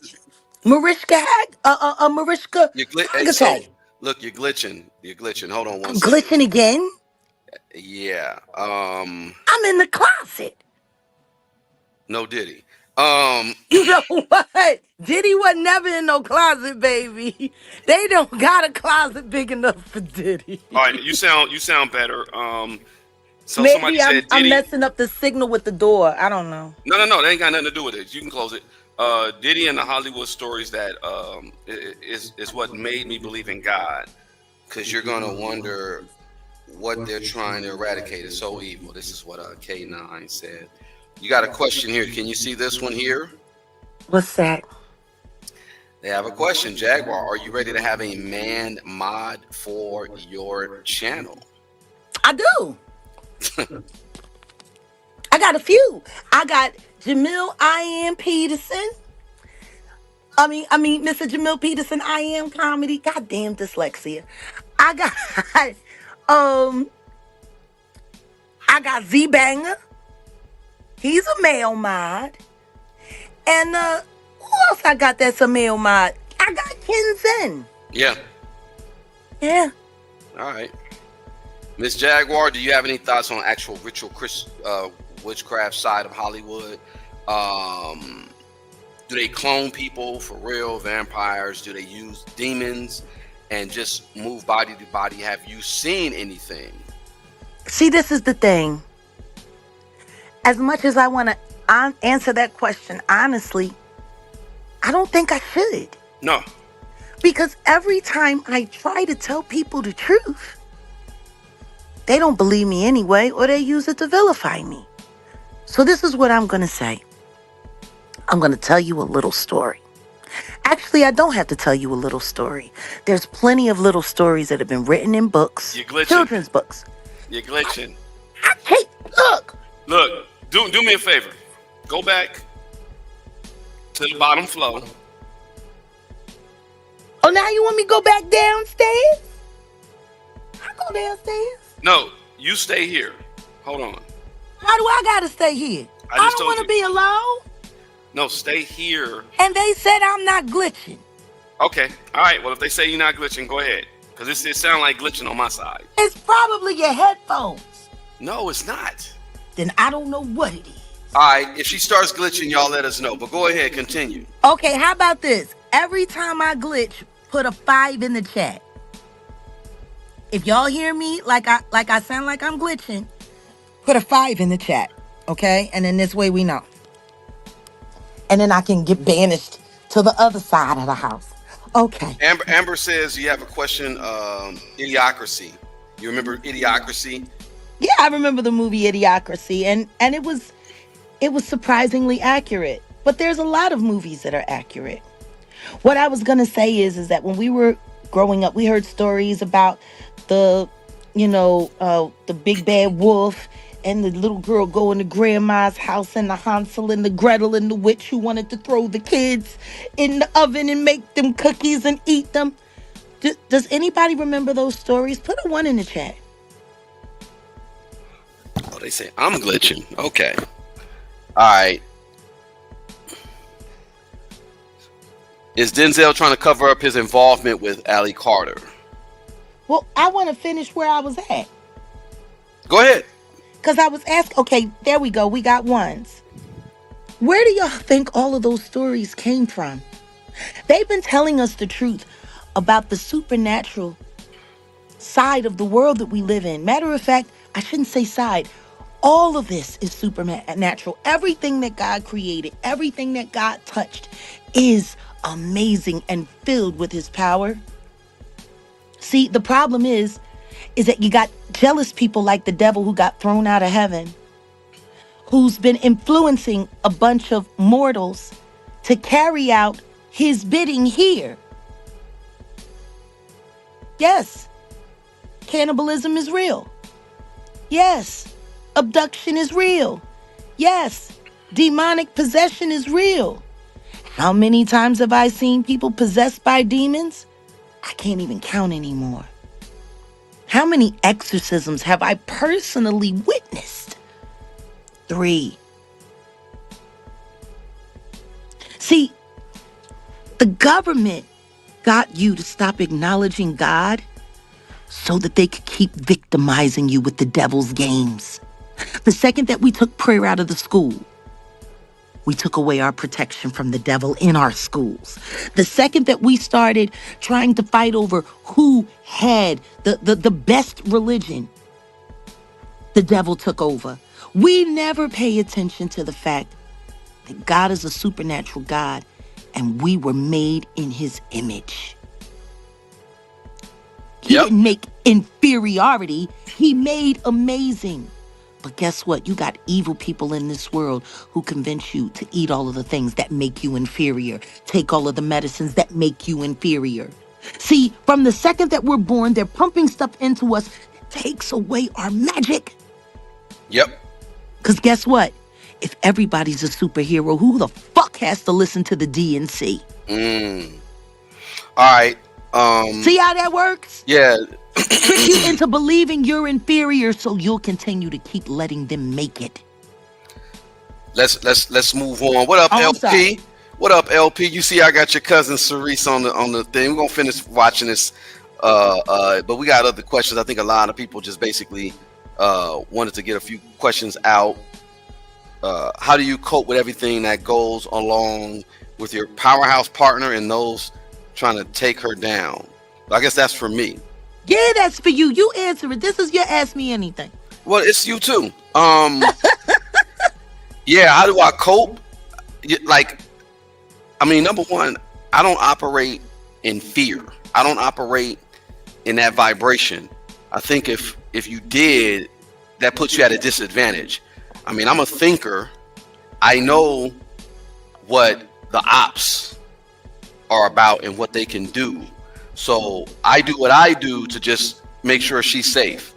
Mariska Mariska So, look, you're glitching. You're glitching. Hold on one second. Glitching again? Yeah. I'm in the closet. No Diddy. You know what? Diddy was never in no closet, baby. They don't got a closet big enough for Diddy. All right, you sound better. So Maybe somebody said Diddy. I'm messing up the signal with the door. I don't know. No, they ain't got nothing to do with it. You can close it. Diddy and the Hollywood stories that is what made me believe in God, because you're gonna wonder what they're trying to eradicate. It's so evil. This is what K9 said. You got a question here. Can you see this one here? What's that? They have a question. Jaguar, are you ready to have a man mod for your channel? I do. I got a few. I got Jamil I Am Peterson. I mean, Mr. Jamil Peterson, I Am Comedy. Goddamn dyslexia. I got Z Banger. He's a male mod. And who else I got that's a male mod? I got Ken Zen. Yeah. Yeah. All right. Miss Jaguar, do you have any thoughts on actual ritual witchcraft side of Hollywood? Do they clone people for real? Vampires? Do they use demons and just move body to body? Have you seen anything? See, this is the thing. As much as I want to answer that question honestly, I don't think I should. No. Because every time I try to tell people the truth, they don't believe me anyway, or they use it to vilify me. So this is what I'm going to say. I'm going to tell you a little story. Actually, I don't have to tell you a little story. There's plenty of little stories that have been written in books. You're glitching. Children's books. You're glitching. Hey, look. Look, do me a favor. Go back to the bottom flow. Oh, now you want me to go back downstairs? I go downstairs. No, you stay here. Hold on. Why do I gotta stay here? I don't want to be alone. No, stay here. And they said I'm not glitching. Okay. All right. Well, if they say you're not glitching, go ahead. Because it sounds like glitching on my side. It's probably your headphones. No, it's not. Then I don't know what it is. All right. If she starts glitching, y'all let us know. But go ahead. Continue. Okay. How about this? Every time I glitch, put a 5 in the chat. If y'all hear me like I sound like I'm glitching, put a 5 in the chat. Okay? And then this way we know. And then I can get banished to the other side of the house. Okay. Amber says you have a question. Idiocracy. You remember Idiocracy? Yeah, I remember the movie Idiocracy, and it was surprisingly accurate. But there's a lot of movies that are accurate. What I was gonna say is that when we were growing up, we heard stories about the big bad wolf And the little girl going to grandma's house, and the Hansel and the Gretel and the witch who wanted to throw the kids in the oven and make them cookies and eat them. Does anybody remember those stories? Put a 1 in the chat. Oh, they say I'm glitching. Okay. All right. Is Denzel trying to cover up his involvement with Allie Carter? Well, I want to finish where I was at. Go ahead. Because I was asked, okay, there we go. We got ones. Where do y'all think all of those stories came from? They've been telling us the truth about the supernatural side of the world that we live in. Matter of fact, I shouldn't say side. All of this is supernatural. Everything that God created, everything that God touched is amazing and filled with his power. See, the problem is that you got jealous people like the devil who got thrown out of heaven, who's been influencing a bunch of mortals to carry out his bidding here. Yes, cannibalism is real. Yes, abduction is real. Yes, demonic possession is real. How many times have I seen people possessed by demons? I can't even count anymore. How many exorcisms have I personally witnessed? 3. See, the government got you to stop acknowledging God so that they could keep victimizing you with the devil's games. The second that we took prayer out of the school, we took away our protection from the devil in our schools. The second that we started trying to fight over who had the best religion, the devil took over. We never pay attention to the fact that God is a supernatural God and we were made in his image. He didn't make inferiority. He made amazing. But guess what? You got evil people in this world who convince you to eat all of the things that make you inferior. Take all of the medicines that make you inferior. See, from the second that we're born, they're pumping stuff into us that takes away our magic. Yep. Because guess what? If everybody's a superhero, who the fuck has to listen to the DNC? All right. See how that works? Yeah. Trick you into believing you're inferior so you'll continue to keep letting them make it. Let's move on. What up, LP? What up, LP? You see I got your cousin Cerise on the thing. We're gonna finish watching this. But we got other questions. I think a lot of people just basically wanted to get a few questions out. How do you cope with everything that goes along with your powerhouse partner and those trying to take her down? I guess that's for me. Yeah, that's for you. You answer it. This is your Ask Me Anything. Well, it's you too. Yeah, how do I cope? Number one, I don't operate in fear. I don't operate in that vibration. I think if you did, that puts you at a disadvantage. I'm a thinker. I know what the ops are about and what they can do. So I do what I do to just make sure she's safe.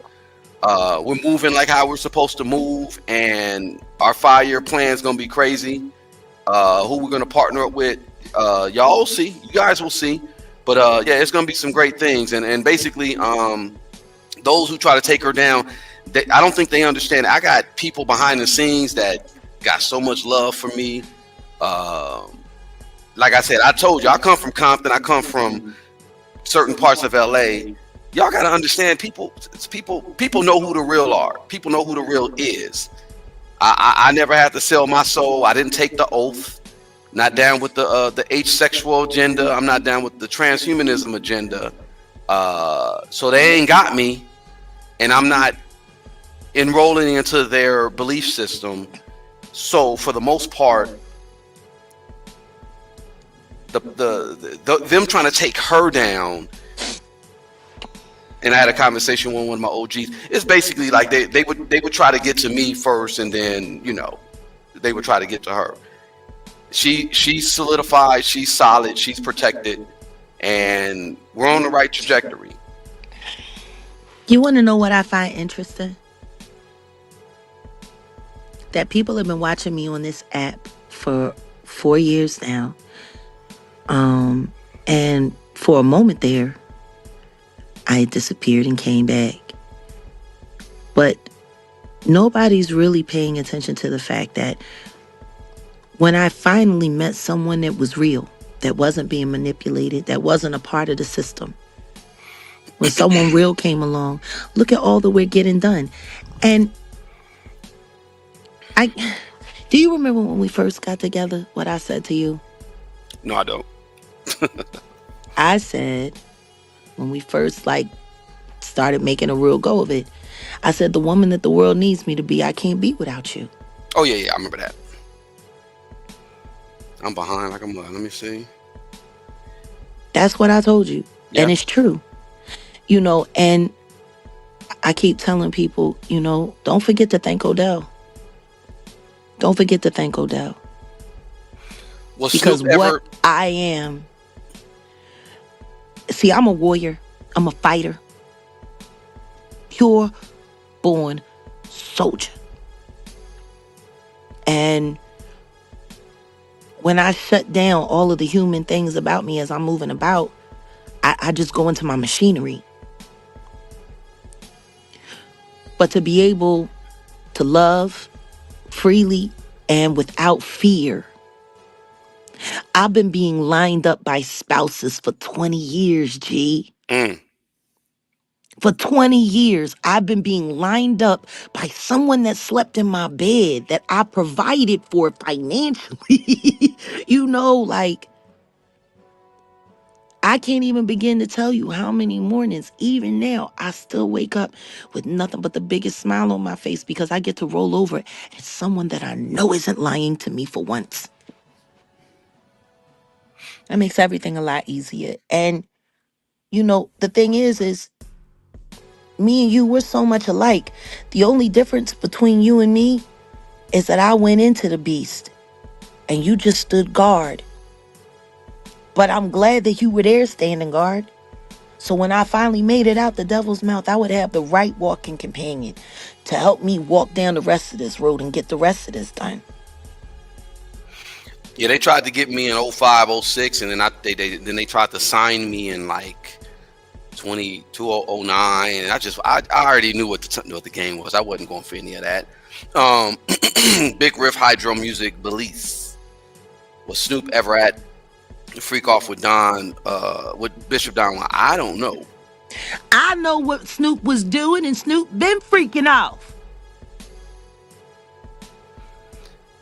We're moving like how we're supposed to move, and our 5-year plan is going to be crazy. Who we're going to partner up with, y'all will see. You guys will see. But yeah, it's going to be some great things. And basically, those who try to take her down, I don't think they understand. I got people behind the scenes that got so much love for me. Like I said, I told you, I come from Compton. I come from certain parts of LA. Y'all got to understand, people know who the real are. People know who the real is. I never had to sell my soul. I didn't take the oath. Not down with the H-sexual agenda. I'm not down with the transhumanism agenda. So they ain't got me, and I'm not enrolling into their belief system. So for the most part, them trying to take her down, and I had a conversation with one of my OGs. It's basically like they would try to get to me first, and then they would try to get to her. She's solidified, she's solid, she's protected, and we're on the right trajectory. You want to know what I find interesting? that people have been watching me on this app for 4 years now. And for a moment there, I disappeared and came back. But nobody's really paying attention to the fact that when I finally met someone that was real, that wasn't being manipulated, that wasn't a part of the system, when someone real came along, look at all that we're getting done. And do you remember when we first got together, what I said to you? No, I don't. I said, when we first started making a real go of it, I said, the woman that the world needs me to be, I can't be without you. Oh, yeah, I remember that. I'm behind like a mother. Let me see. That's what I told you. Yeah. And it's true. And I keep telling people, don't forget to thank Odell. Don't forget to thank Odell. Because what I am, see, I'm a warrior. I'm a fighter. Pure born soldier. And when I shut down all of the human things about me as I'm moving about, I just go into my machinery. But to be able to love freely and without fear. I've been being lined up by spouses for 20 years, G. For 20 years, I've been being lined up by someone that slept in my bed that I provided for financially. I can't even begin to tell you how many mornings, even now, I still wake up with nothing but the biggest smile on my face because I get to roll over at someone that I know isn't lying to me for once. That makes everything a lot easier. And, the thing is me and you, we're so much alike. The only difference between you and me is that I went into the beast and you just stood guard. But I'm glad that you were there standing guard. So when I finally made it out the devil's mouth, I would have the right walking companion to help me walk down the rest of this road and get the rest of this done. Yeah, they tried to get me in 05, 06, and then they tried to sign me in 2009, and I already knew what the game was. I wasn't going for any of that. Big Riff Hydro Music Belize. Was Snoop ever at Freak Off with Don, with Bishop Don? I don't know. I know what Snoop was doing, and Snoop been freaking off.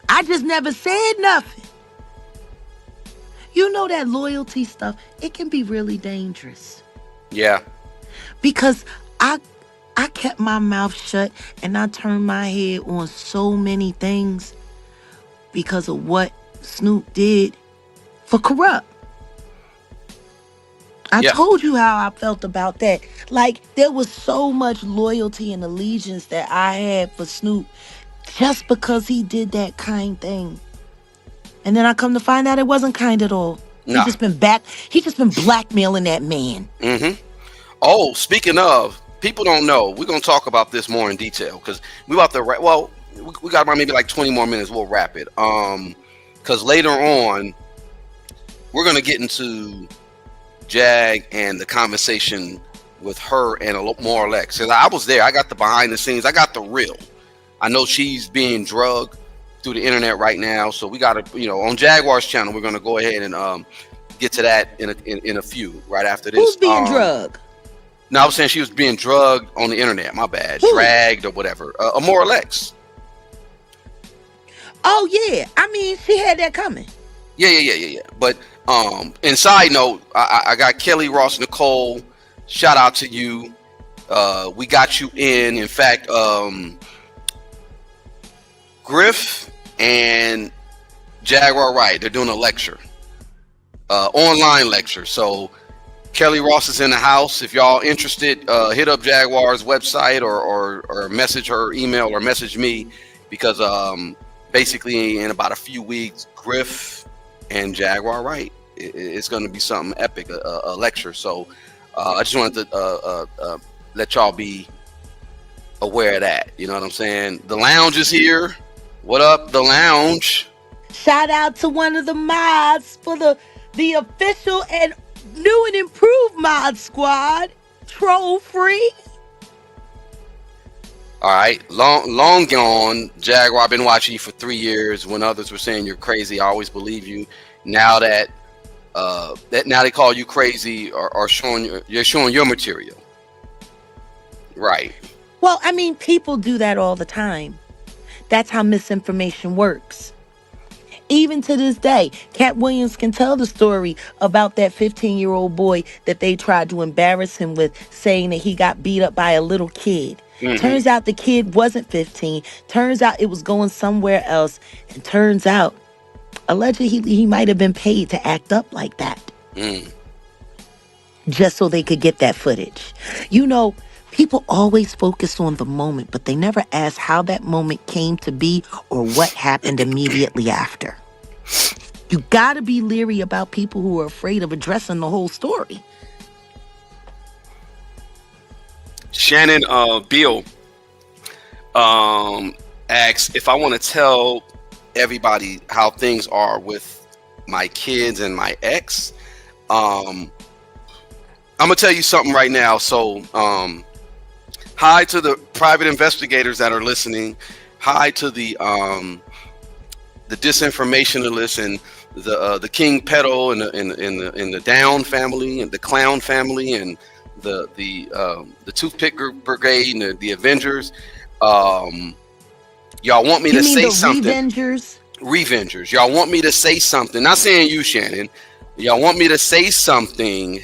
I just never said nothing. That loyalty stuff, it can be really dangerous. Yeah. Because I kept my mouth shut and I turned my head on so many things because of what Snoop did for Corrupt. I told you how I felt about that. There was so much loyalty and allegiance that I had for Snoop just because he did that kind thing. And then I come to find out it wasn't kind at all. Nah. He's just been blackmailing that man. Mm-hmm. Oh, speaking of, people don't know. We're gonna talk about this more in detail because we about to. We got about maybe 20 more minutes. We'll wrap it. Because later on, we're gonna get into Jag and the conversation with her and a lot more Lex. Cause I was there. I got the behind the scenes. I got the real. I know she's being drugged through the internet right now, so we got to, on Jaguar's channel, we're gonna go ahead and get to that in a few right after this. Who's being drugged? No, I was saying she was being drugged on the internet. My bad. Who? Dragged or whatever. Amora Lex. Oh yeah, I mean she had that coming. Yeah. But and side note, I got Kelly Ross Nicole. Shout out to you. We got you in. In fact, Griff and Jaguar Wright, they're doing a lecture, online lecture. So Kelly Ross is in the house. If y'all interested, hit up Jaguar's website or message her email or message me because basically in about a few weeks, Griff and Jaguar Wright, it's going to be something epic, a lecture. So I just wanted to let y'all be aware of that. You know what I'm saying? The lounge is here. What up, the lounge? Shout out to one of the mods for the official and new and improved mod squad. Troll free. All right, long gone, Jaguar. I've been watching you for 3 years. When others were saying you're crazy, I always believe you. Now that now they call you crazy or you're showing your material. Right. Well, I mean, people do that all the time. That's how misinformation works. Even to this day, Cat Williams can tell the story about that 15-year-old boy that they tried to embarrass him with, saying that he got beat up by a little kid. Turns out the kid wasn't 15. Turns out it was going somewhere else. And turns out, allegedly, he might have been paid to act up like that. Just so they could get that footage. You know, people always focus on the moment, but they never ask how that moment came to be or what happened immediately after. You gotta be leery about people who are afraid of addressing the whole story. Shannon Beal asks if I want to tell everybody how things are with my kids and my ex. I'm gonna tell you something right now. So hi to the private investigators that are listening. Hi to the disinformationalists and the King Pedo and the Down family and the Clown family and the Toothpick Brigade and the Avengers. Y'all want me to say something? Revengers. Y'all want me to say something? Not saying you, Shannon. Y'all want me to say something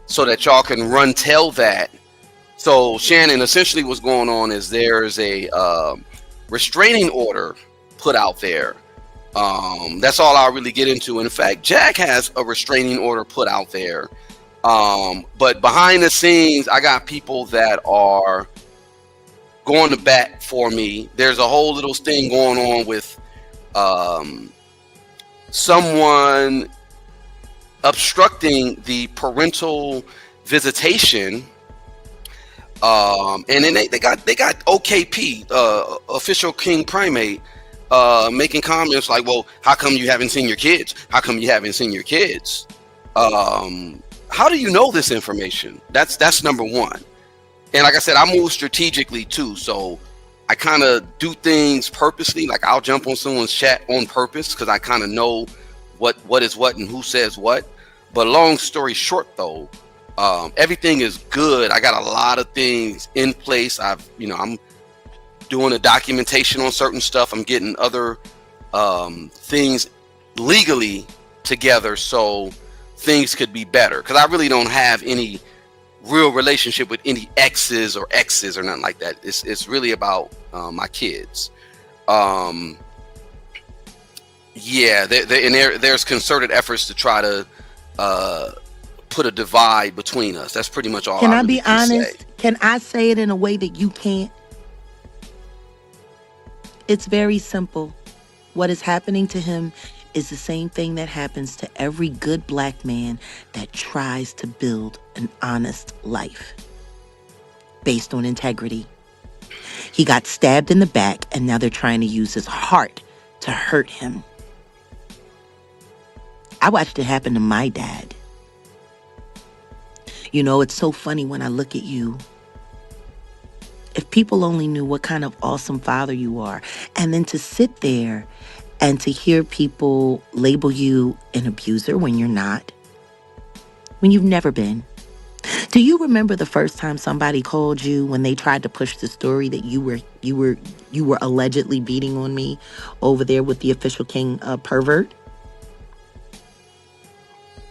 so that y'all can tell that. So Shannon, essentially what's going on is there's a restraining order put out there. That's all I'll really get into. In fact, Jack has a restraining order put out there. But behind the scenes, I got people that are going to bat for me. There's a whole little thing going on with someone obstructing the parental visitation. And then they got OKP, official King Primate, making comments like, well, how come you haven't seen your kids? How come you haven't seen your kids? How do you know this information? That's number one. And like I said, I move strategically too. So I kind of do things purposely. Like I'll jump on someone's chat on purpose because I kind of know what is what and who says what. But long story short though, everything is good. I got a lot of things in place. I'm doing a documentation on certain stuff. I'm getting other things legally together so things could be better. Because I really don't have any real relationship with any exes or nothing like that. It's really about my kids. There's concerted efforts to try to put a divide between us. That's pretty much all. Can I be honest? Can I say it in a way that you can't? It's very simple. What is happening to him is the same thing that happens to every good black man that tries to build an honest life based on integrity. He got stabbed in the back, and now they're trying to use his heart to hurt him. I watched it happen to my dad. You know, it's so funny when I look at you. If people only knew what kind of awesome father you are, and then to sit there and to hear people label you an abuser when you're not, when you've never been. Do you remember the first time somebody called you when they tried to push the story that you were allegedly beating on me over there with the official King pervert?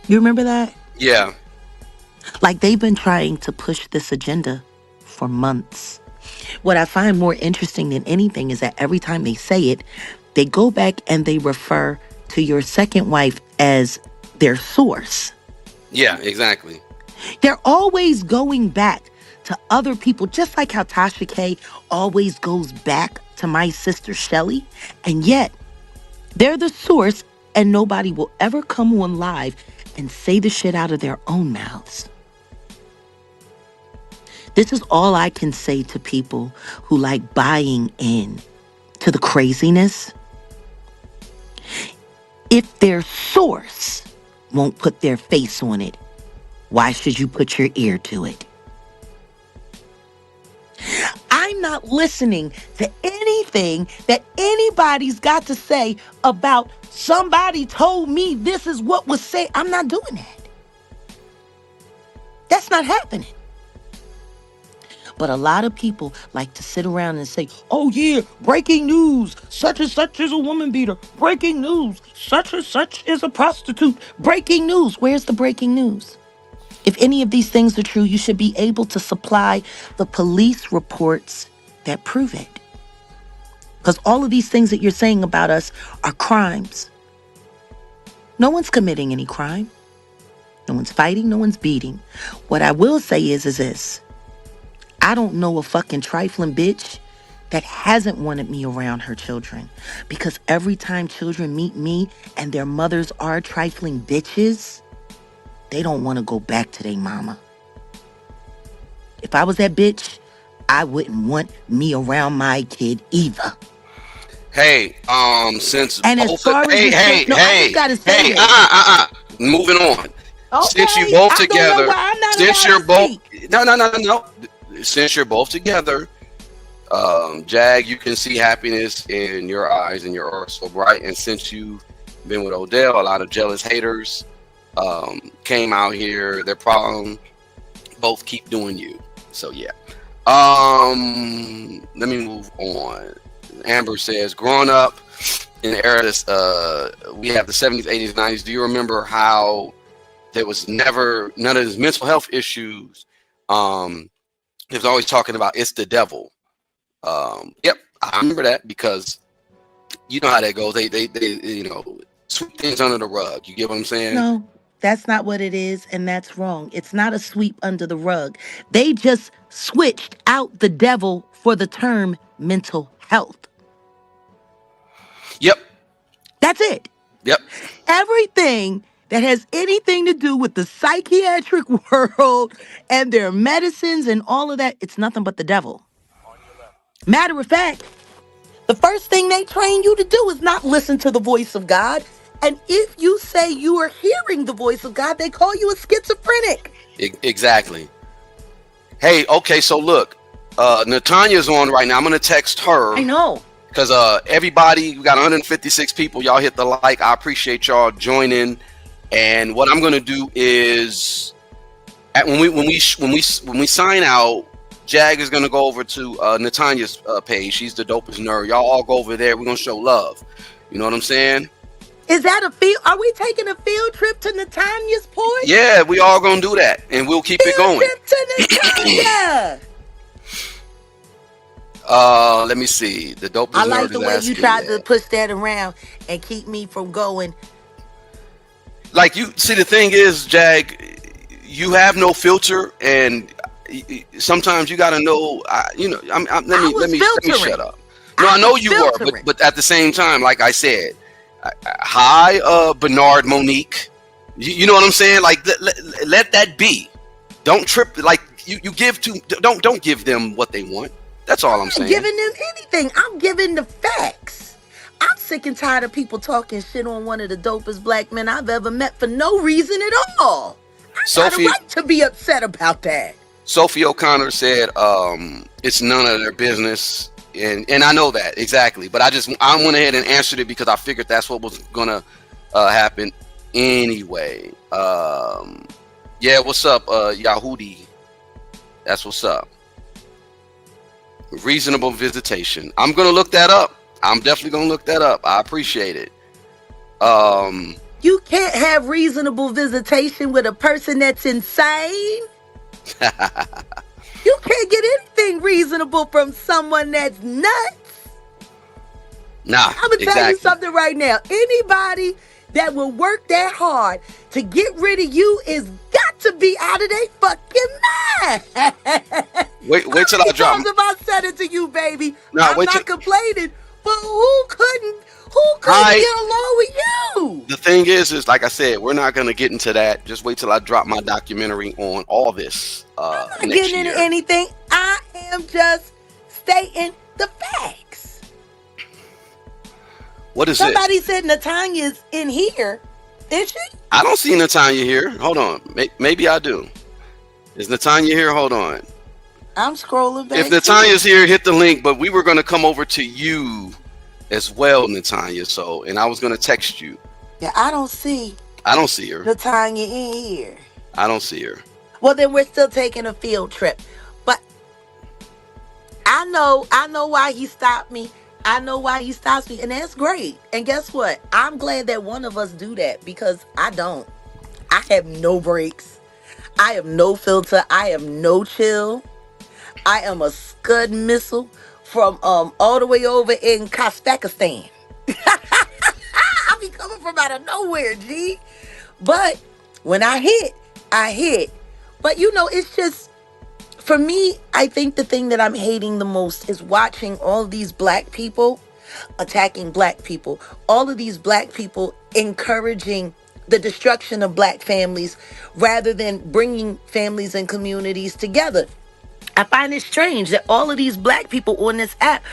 You remember that? Yeah. Like they've been trying to push this agenda for months. What I find more interesting than anything is that every time they say it, they go back and they refer to your second wife as their source. Yeah, exactly. They're always going back to other people, just like how Tasha K always goes back to my sister Shelly. And yet, they're the source and nobody will ever come on live and say the shit out of their own mouths. This is all I can say to people who like buying in to the craziness? If their source won't put their face on it, why should you put your ear to it? I'm not listening to anything that anybody's got to say about somebody told me this is what was said. I'm not doing that. That's not happening. But a lot of people like to sit around and say, oh yeah, breaking news, such and such is a woman beater. Breaking news, such and such is a prostitute. Breaking news, where's the breaking news? If any of these things are true, you should be able to supply the police reports that prove it. Because all of these things that you're saying about us are crimes. No one's committing any crime. No one's fighting, no one's beating. What I will say is this. I don't know a fucking trifling bitch that hasn't wanted me around her children. Because every time children meet me and their mothers are trifling bitches, they don't want to go back to their mama. If I was that bitch, I wouldn't want me around my kid either. Hey, since and both as far as I just gotta say moving on. Okay, Since you both I don't together, know why I'm not since allowed you're to both, speak. no. Since you're both together, Jag, you can see happiness in your eyes and your aura so bright. And since you've been with Odell, a lot of jealous haters came out here. Their problem, both keep doing you. So yeah. Let me move on. Amber says, growing up in the era we have the 70s, 80s, 90s. Do you remember how there was never none of these mental health issues? He was always talking about it's the devil. Yep, I remember that because you know how that goes. They sweep things under the rug. You get what I'm saying? No, that's not what it is, and that's wrong. It's not a sweep under the rug. They just switched out the devil for the term mental health. Yep. That's it. Yep. Everything that has anything to do with the psychiatric world and their medicines and all of that, it's nothing but the devil. Matter of fact, the first thing they train you to do is not listen to the voice of God. And if you say you are hearing the voice of God, they call you a schizophrenic. Exactly. Hey, okay, so look, Natanya's on right now. I'm gonna text her. I know. Because everybody, we got 156 people. Y'all hit the like. I appreciate y'all joining. And what I'm gonna do is, when we sign out, Jag is gonna go over to Natanya's page. She's the dopest nerd. Y'all all go over there. We're gonna show love. You know what I'm saying? Is that a field? Are we taking a field trip to Natanya's point? Yeah, we all gonna do that, and we'll keep it going. Field trip to Natanya. Let me see. The dopest nerd. I like the is way you asking tried that. to push that around and keep me from going. Like, you see, the thing is, Jag, you have no filter, and sometimes you gotta know. Let me shut up. No, I know you were, but at the same time, like I said, hi, Bernard, Monique. You know what I'm saying? Like, let that be. Don't trip. Like, you give to. Don't give them what they want. That's all I'm saying. I'm giving them anything. I'm giving the facts. I'm sick and tired of people talking shit on one of the dopest black men I've ever met for no reason at all. I got a right to be upset about that. Sophie O'Connor said, it's none of their business. And I know that, exactly. But I went ahead and answered it because I figured that's what was going to happen anyway. Yeah, what's up, Yahudi? That's what's up. Reasonable visitation. I'm going to look that up. I'm definitely going to look that up. I appreciate it. You can't have reasonable visitation with a person that's insane. You can't get anything reasonable from someone that's nuts. Nah, I'm going to tell you something right now. Anybody that will work that hard to get rid of you is got to be out of their fucking mind. Wait till I drop. I said it to you, baby. Nah, I'm not complaining, but who couldn't get along with you? The thing is like I said, we're not going to get into that. Just wait till I drop my documentary on all this I'm not next getting year. into anything. I am just stating the facts. What is Somebody this? said Natanya's in here. Is she? I don't see Natanya here. Hold on. Maybe I do. Is Natanya here? Hold on. I'm scrolling back. If Natanya's here, hit the link. But we were going to come over to you as well, Natanya. So, and I was going to text you. Yeah, I don't see her. Natanya in here. I don't see her. Well, then we're still taking a field trip. But I know why he stopped me. I know why he stops me, and that's great. And guess what? I'm glad that one of us do that because I don't. I have no breaks. I have no filter. I have no chill. I am a Scud missile from all the way over in Kazakhstan. I be coming from out of nowhere, G. But when I hit, I hit. But it's just, for me, I think the thing that I'm hating the most is watching all of these black people attacking black people. All of these black people encouraging the destruction of black families rather than bringing families and communities together. I find it strange that all of these black people on this app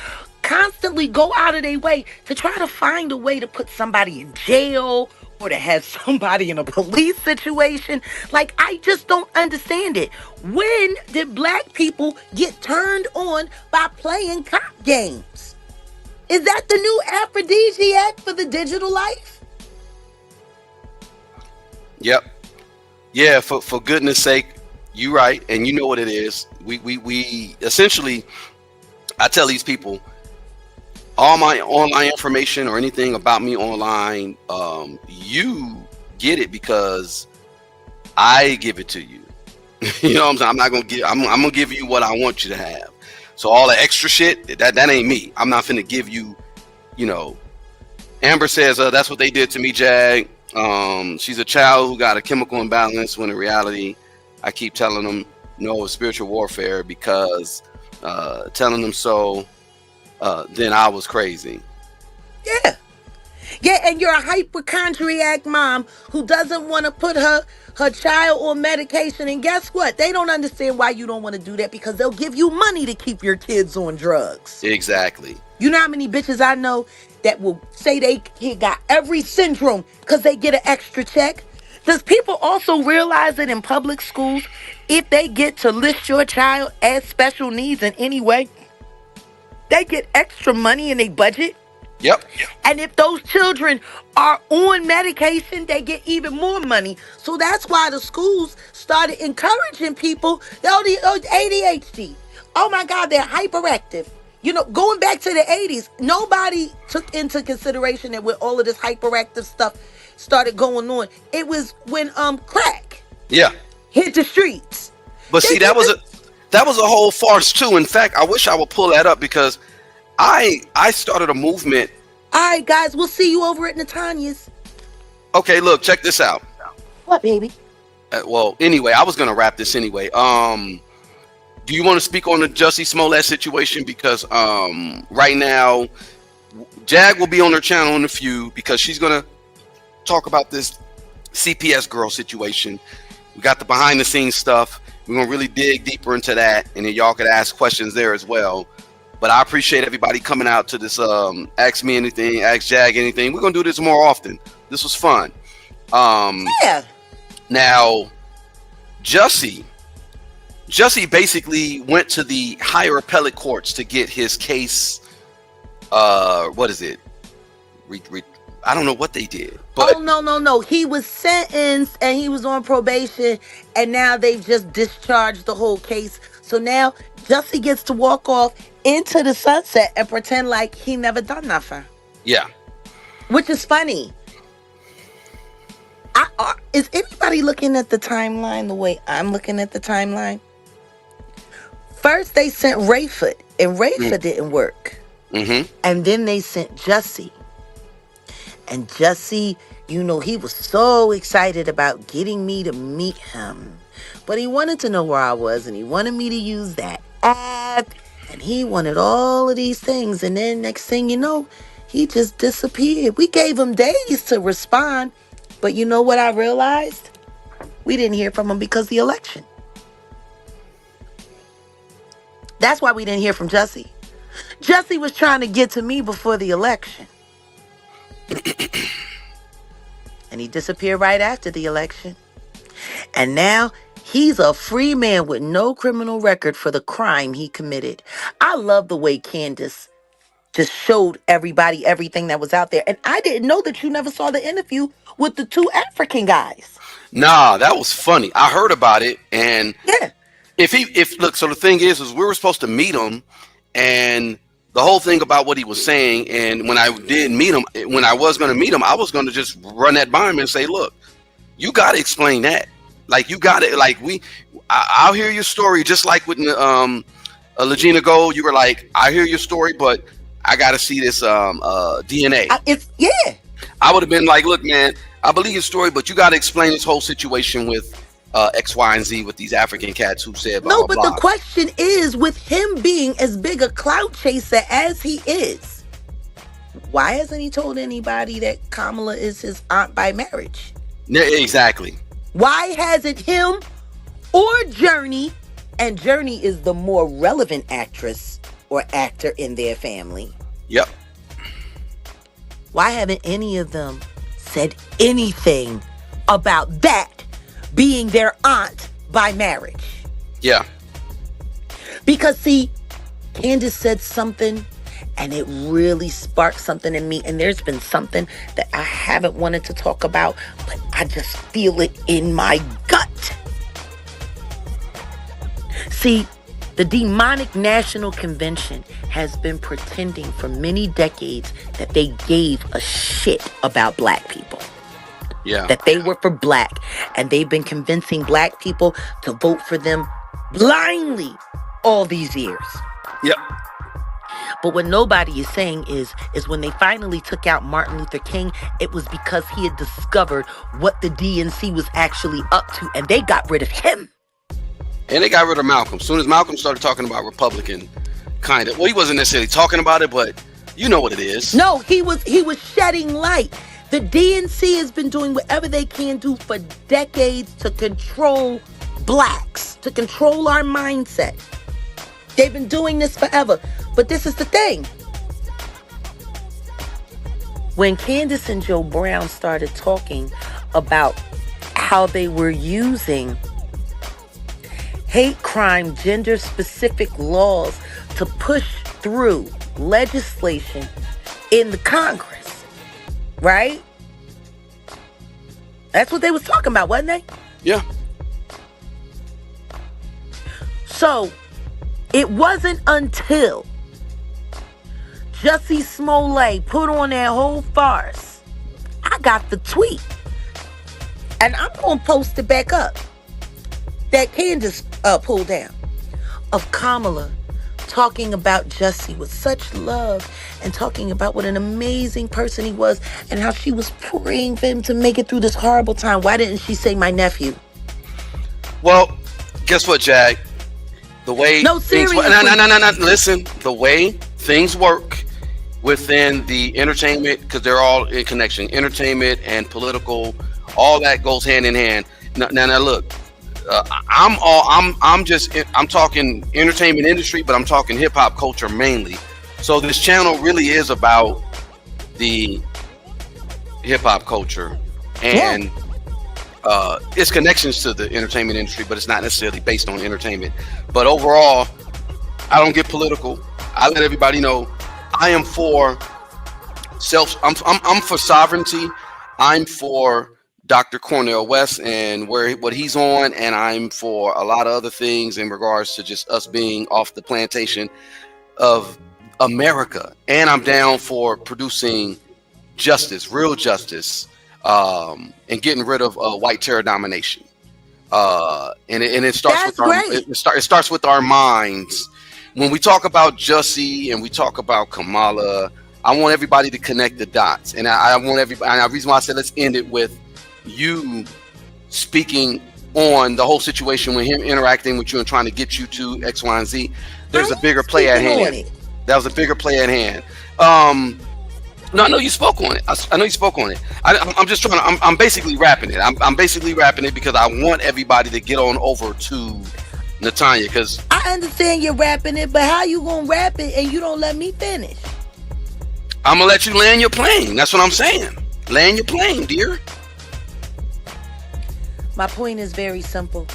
constantly go out of their way to try to find a way to put somebody in jail or to have somebody in a police situation. Like, I just don't understand it. When did black people get turned on by playing cop games? Is that the new aphrodisiac for the digital life? Yep. Yeah, for goodness sake, you right, and you know what it is. We essentially, I tell these people, all my online information or anything about me online, you get it because I give it to you. You know what I'm saying? I'm not gonna give. I'm gonna give you what I want you to have. So all the extra shit, that ain't me. I'm not finna give you. Amber says that's what they did to me, Jag. She's a child who got a chemical imbalance when in reality, I keep telling them no, it's spiritual warfare because telling them so, then I was crazy. Yeah, and you're a hypochondriac mom who doesn't want to put her child on medication. And guess what? They don't understand why you don't want to do that because they'll give you money to keep your kids on drugs. Exactly. You know how many bitches I know that will say they kid got every syndrome because they get an extra check? Does people also realize that in public schools, if they get to list your child as special needs in any way, they get extra money in their budget? Yep. And if those children are on medication, they get even more money. So that's why the schools started encouraging people, ADHD. Oh my God, they're hyperactive. Going back to the 80s, nobody took into consideration that when all of this hyperactive stuff started going on, it was when crack hit the streets. But see, that was a whole farce too. In fact, I wish I would pull that up because I started a movement. All right, guys, we'll see you over at Natanya's. Okay, look, check this out. What, baby? Well, anyway, I was gonna wrap this anyway. Do you want to speak on the Jussie Smollett situation? Because right now, Jag will be on her channel in a few because she's gonna talk about this CPS girl situation. We got the behind the scenes stuff. We're gonna really dig deeper into that, and then y'all could ask questions there as well. But I appreciate everybody coming out to this Ask Me Anything, Ask Jag Anything. We're going to do this more often. This was fun. Now, Jussie basically went to the higher appellate courts to get his case, what is it? I don't know what they did. But No. He was sentenced and he was on probation, and now they've just discharged the whole case. So now Jussie gets to walk off into the sunset and pretend like he never done nothing. Yeah. Which is funny. Is anybody looking at the timeline the way I'm looking at the timeline? First they sent Rayford, and Rayford didn't work. Mm-hmm. And then they sent Jussie. And Jussie, he was so excited about getting me to meet him. But he wanted to know where I was, and he wanted me to use that app, and he wanted all of these things. And then next thing you know, he just disappeared. We gave him days to respond. But you know what I realized? We didn't hear from him because of the election. That's why we didn't hear from Jussie. Jussie was trying to get to me before the election. And he disappeared right after the election. And now he's a free man with no criminal record for the crime he committed. I love the way Candace just showed everybody everything that was out there. And I didn't know that you never saw the interview with the 2 African guys. Nah, that was funny. I heard about it, and yeah. Look, so the thing is we were supposed to meet him, and the whole thing about what he was saying, and when I did meet him, when I was going to meet him, I was going to just run that by him and say, look, you got to explain that. Like, you got it. Like, I'll hear your story, just like with Legina Gold. You were like, I hear your story, but I got to see this DNA. I would have been like, look, man, I believe your story, but you got to explain this whole situation with X, Y, and Z with these African cats who said blah, no, blah, but blah. the question is, with him being as big a clout chaser as he is, why hasn't he told anybody that Kamala is his aunt by marriage? Yeah, exactly. Why hasn't him or Journey, and Journey is the more relevant actress or actor in their family. Yep. Why haven't any of them said anything about that being their aunt by marriage? Yeah. Because see, Candace said something and it really sparked something in me. And there's been something that I haven't wanted to talk about, but I just feel it in my gut. See, the demonic National Convention has been pretending for many decades that they gave a shit about black people. Yeah. That they were for black. And they've been convincing black people to vote for them blindly all these years. Yep. But what nobody is saying is when they finally took out Martin Luther King, it was because he had discovered what the DNC was actually up to, and they got rid of him. And they got rid of Malcolm. As soon as Malcolm started talking about Republican, kind of. Well, he wasn't necessarily talking about it, but you know what it is. No, he was shedding light. The DNC has been doing whatever they can do for decades to control blacks, to control our mindset. They've been doing this forever. But this is the thing. When Candace and Joe Brown started talking about how they were using hate crime, gender-specific laws to push through legislation in the Congress, right? That's what they was talking about, wasn't they? Yeah. So, it wasn't until Jussie Smollett put on that whole farce, I got the tweet. And I'm going to post it back up. That Candace pulled down. Of Kamala talking about Jussie with such love and talking about what an amazing person he was and how she was praying for him to make it through this horrible time. Why didn't she say my nephew? Well, guess what, Jag? The way no, seriously. No. Listen, the way things work within the entertainment, because they're all in connection. Entertainment and political, all that goes hand in hand. Now look, I'm talking entertainment industry, but I'm talking hip hop culture mainly. So this channel really is about the hip hop culture and its connections to the entertainment industry, but it's not necessarily based on entertainment. But overall, I don't get political. I let everybody know I am for I'm for sovereignty. I'm for Dr. Cornel West and what he's on, and I'm for a lot of other things in regards to just us being off the plantation of America. And I'm down for producing justice, real justice, and getting rid of white terror domination. And it starts it starts with our minds. When we talk about Jussie and we talk about Kamala, I want everybody to connect the dots. And I want everybody, and the reason why I said let's end it with you speaking on the whole situation with him interacting with you and trying to get you to X, Y, and Z. There's a bigger play at hand. That was a bigger play at hand. No, I know you spoke on it. I know you spoke on it. I'm just trying to. I'm basically rapping it. I'm basically rapping it because I want everybody to get on over to Natanya. Because I understand you're rapping it, but how you gonna rap it and you don't let me finish? I'm gonna let you land your plane. That's what I'm saying. Land your plane, dear. My point is very simple.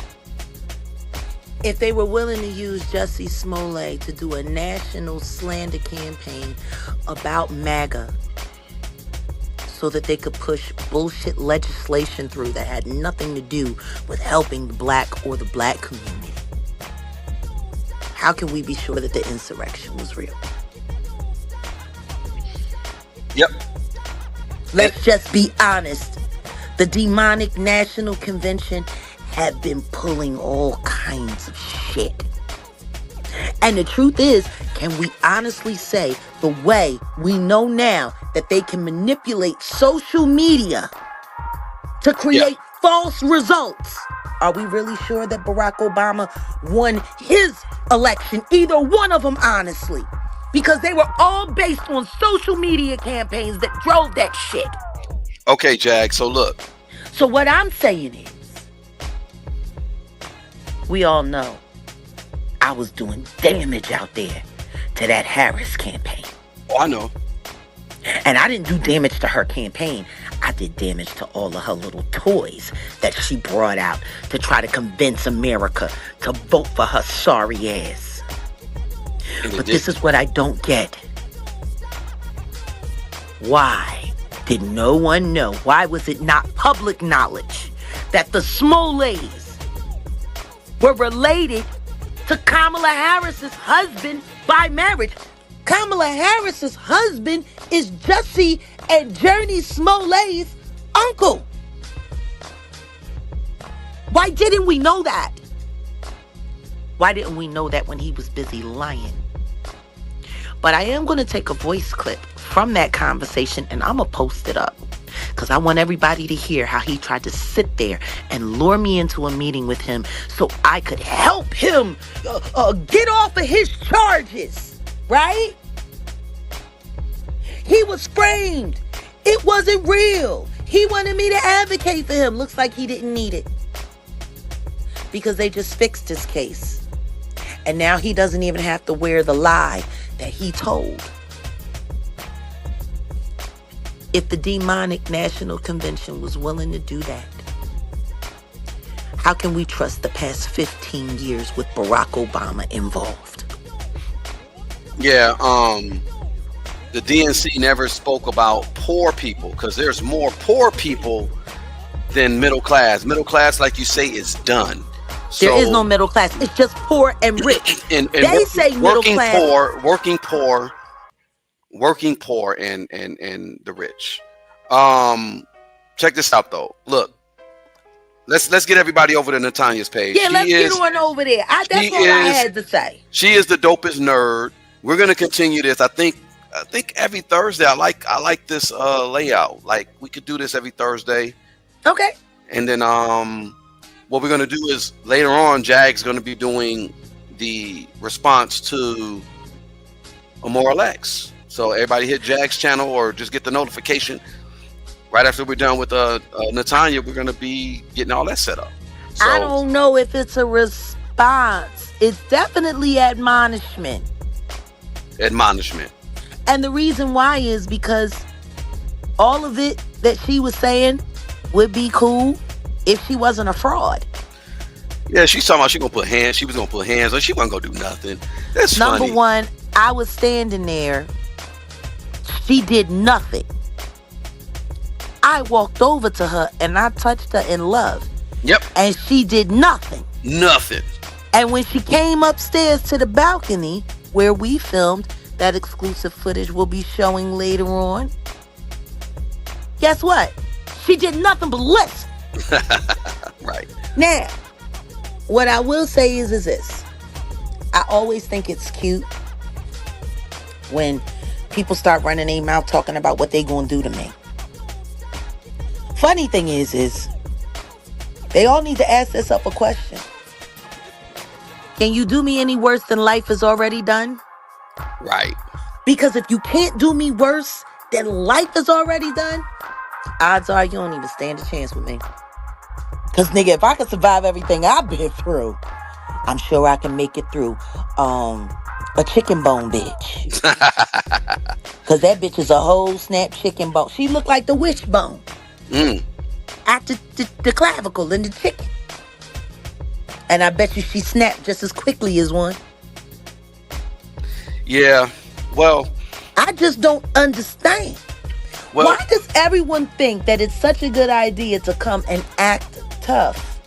If they were willing to use Jussie Smollett to do a national slander campaign about MAGA so that they could push bullshit legislation through that had nothing to do with helping the black or the black community, how can we be sure that the insurrection was real? Yep. Let's just be honest. The demonic National Convention have been pulling all kinds of shit. And the truth is, can we honestly say the way we know now that they can manipulate social media to create false results? Are we really sure that Barack Obama won his election? Either one of them, honestly. Because they were all based on social media campaigns that drove that shit. Okay, Jag, so look. So what I'm saying is, we all know I was doing damage out there to that Harris campaign. Oh, I know. And I didn't do damage to her campaign. I did damage to all of her little toys that she brought out to try to convince America to vote for her sorry ass. But this is what I don't get. Why did no one know? Why was it not public knowledge that the Smollets were related to Kamala Harris's husband by marriage? Kamala Harris's husband is Jussie and Journey Smollett's uncle. Why didn't we know that? Why didn't we know that when he was busy lying? But I am going to take a voice clip from that conversation and I'm going to post it up. Because I want everybody to hear how he tried to sit there and lure me into a meeting with him so I could help him get off of his charges. Right? He was framed. It wasn't real. He wanted me to advocate for him. Looks like he didn't need it. Because they just fixed his case. And now he doesn't even have to wear the lie that he told. If the demonic National Convention was willing to do that, how can we trust the past 15 years with Barack Obama involved? Yeah, the DNC never spoke about poor people because there's more poor people than middle class. Middle class, like you say, is done. There is no middle class. It's just poor and rich. and they say middle class. Working poor and the rich. Check this out though. Look, let's get everybody over to Natanya's page. Yeah, let's get on over there. That's all I had to say. She is the dopest nerd. We're gonna continue this. I think every Thursday. I like this layout. Like we could do this every Thursday. Okay. And then what we're gonna do is later on, Jag's gonna be doing the response to Immoral X. So everybody hit Jag's channel or just get the notification right after we're done with Natanya. We're gonna be getting all that set up. So, I don't know if it's a response. It's definitely admonishment. Admonishment. And the reason why is because all of it that she was saying would be cool if she wasn't a fraud. Yeah, she's talking about she was gonna put hands on. She wasn't gonna do nothing. That's Number funny. one, I was standing there. She did nothing. I walked over to her and I touched her in love. Yep. And she did nothing. Nothing. And when she came upstairs to the balcony where we filmed, that exclusive footage will be showing later on. Guess what? She did nothing but listen. Right. Now, what I will say is this. I always think it's cute when people start running their mouth talking about what they gonna do to me. Funny thing is they all need to ask themselves a question. Can you do me any worse than life has already done? Right. Because if you can't do me worse than life has already done, odds are you don't even stand a chance with me. Because, nigga, if I could survive everything I've been through, I'm sure I can make it through. A chicken bone bitch. Cause that bitch is a whole snap chicken bone. She look like the wishbone. After the clavicle and the chicken. And I bet you she snapped just as quickly as one. Yeah, well, I just don't understand. well, Why does everyone think that it's such a good idea to come and act tough?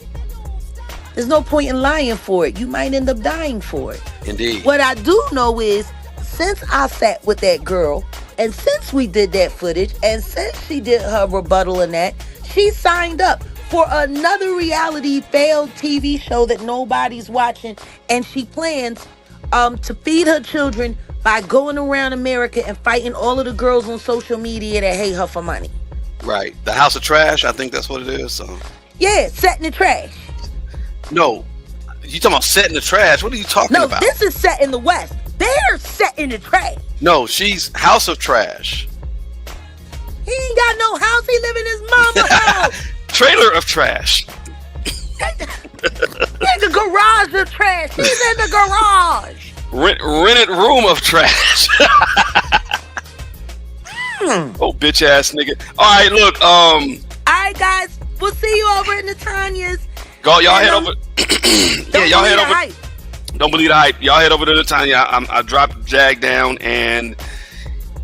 There's no point in lying for it. You might end up dying for it. Indeed. What I do know is, since I sat with that girl, and since we did that footage, and since she did her rebuttal and that, she signed up for another reality failed TV show that nobody's watching, and she plans to feed her children by going around America and fighting all of the girls on social media that hate her for money. Right. The House of Trash, I think that's what it is. So. Yeah, set in the trash. No. You talking about set in the trash? What are you talking about? No, this is set in the West. They're set in the trash. No, she's House of Trash. He ain't got no house. He live in his mama's house. Trailer of Trash. In the garage of trash. He's in the garage. Rented room of trash. Oh, bitch ass nigga. All right, look. All right, guys. We'll see you over in the Tanya's. Go, y'all head over. Yeah, y'all head over. Hype. Don't believe the hype. Y'all head over to the Tanya. I dropped Jag down, and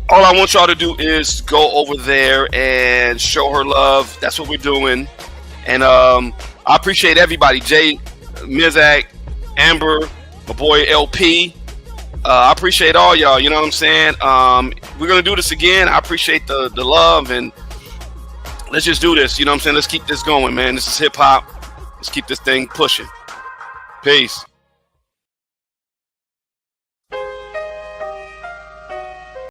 all I want y'all to do is go over there and show her love. That's what we're doing. And I appreciate everybody. Jay, Mizak, Amber, my boy LP. I appreciate all y'all. You know what I'm saying? We're gonna do this again. I appreciate the love, and let's just do this. You know what I'm saying? Let's keep this going, man. This is hip hop. Let's keep this thing pushing. Peace.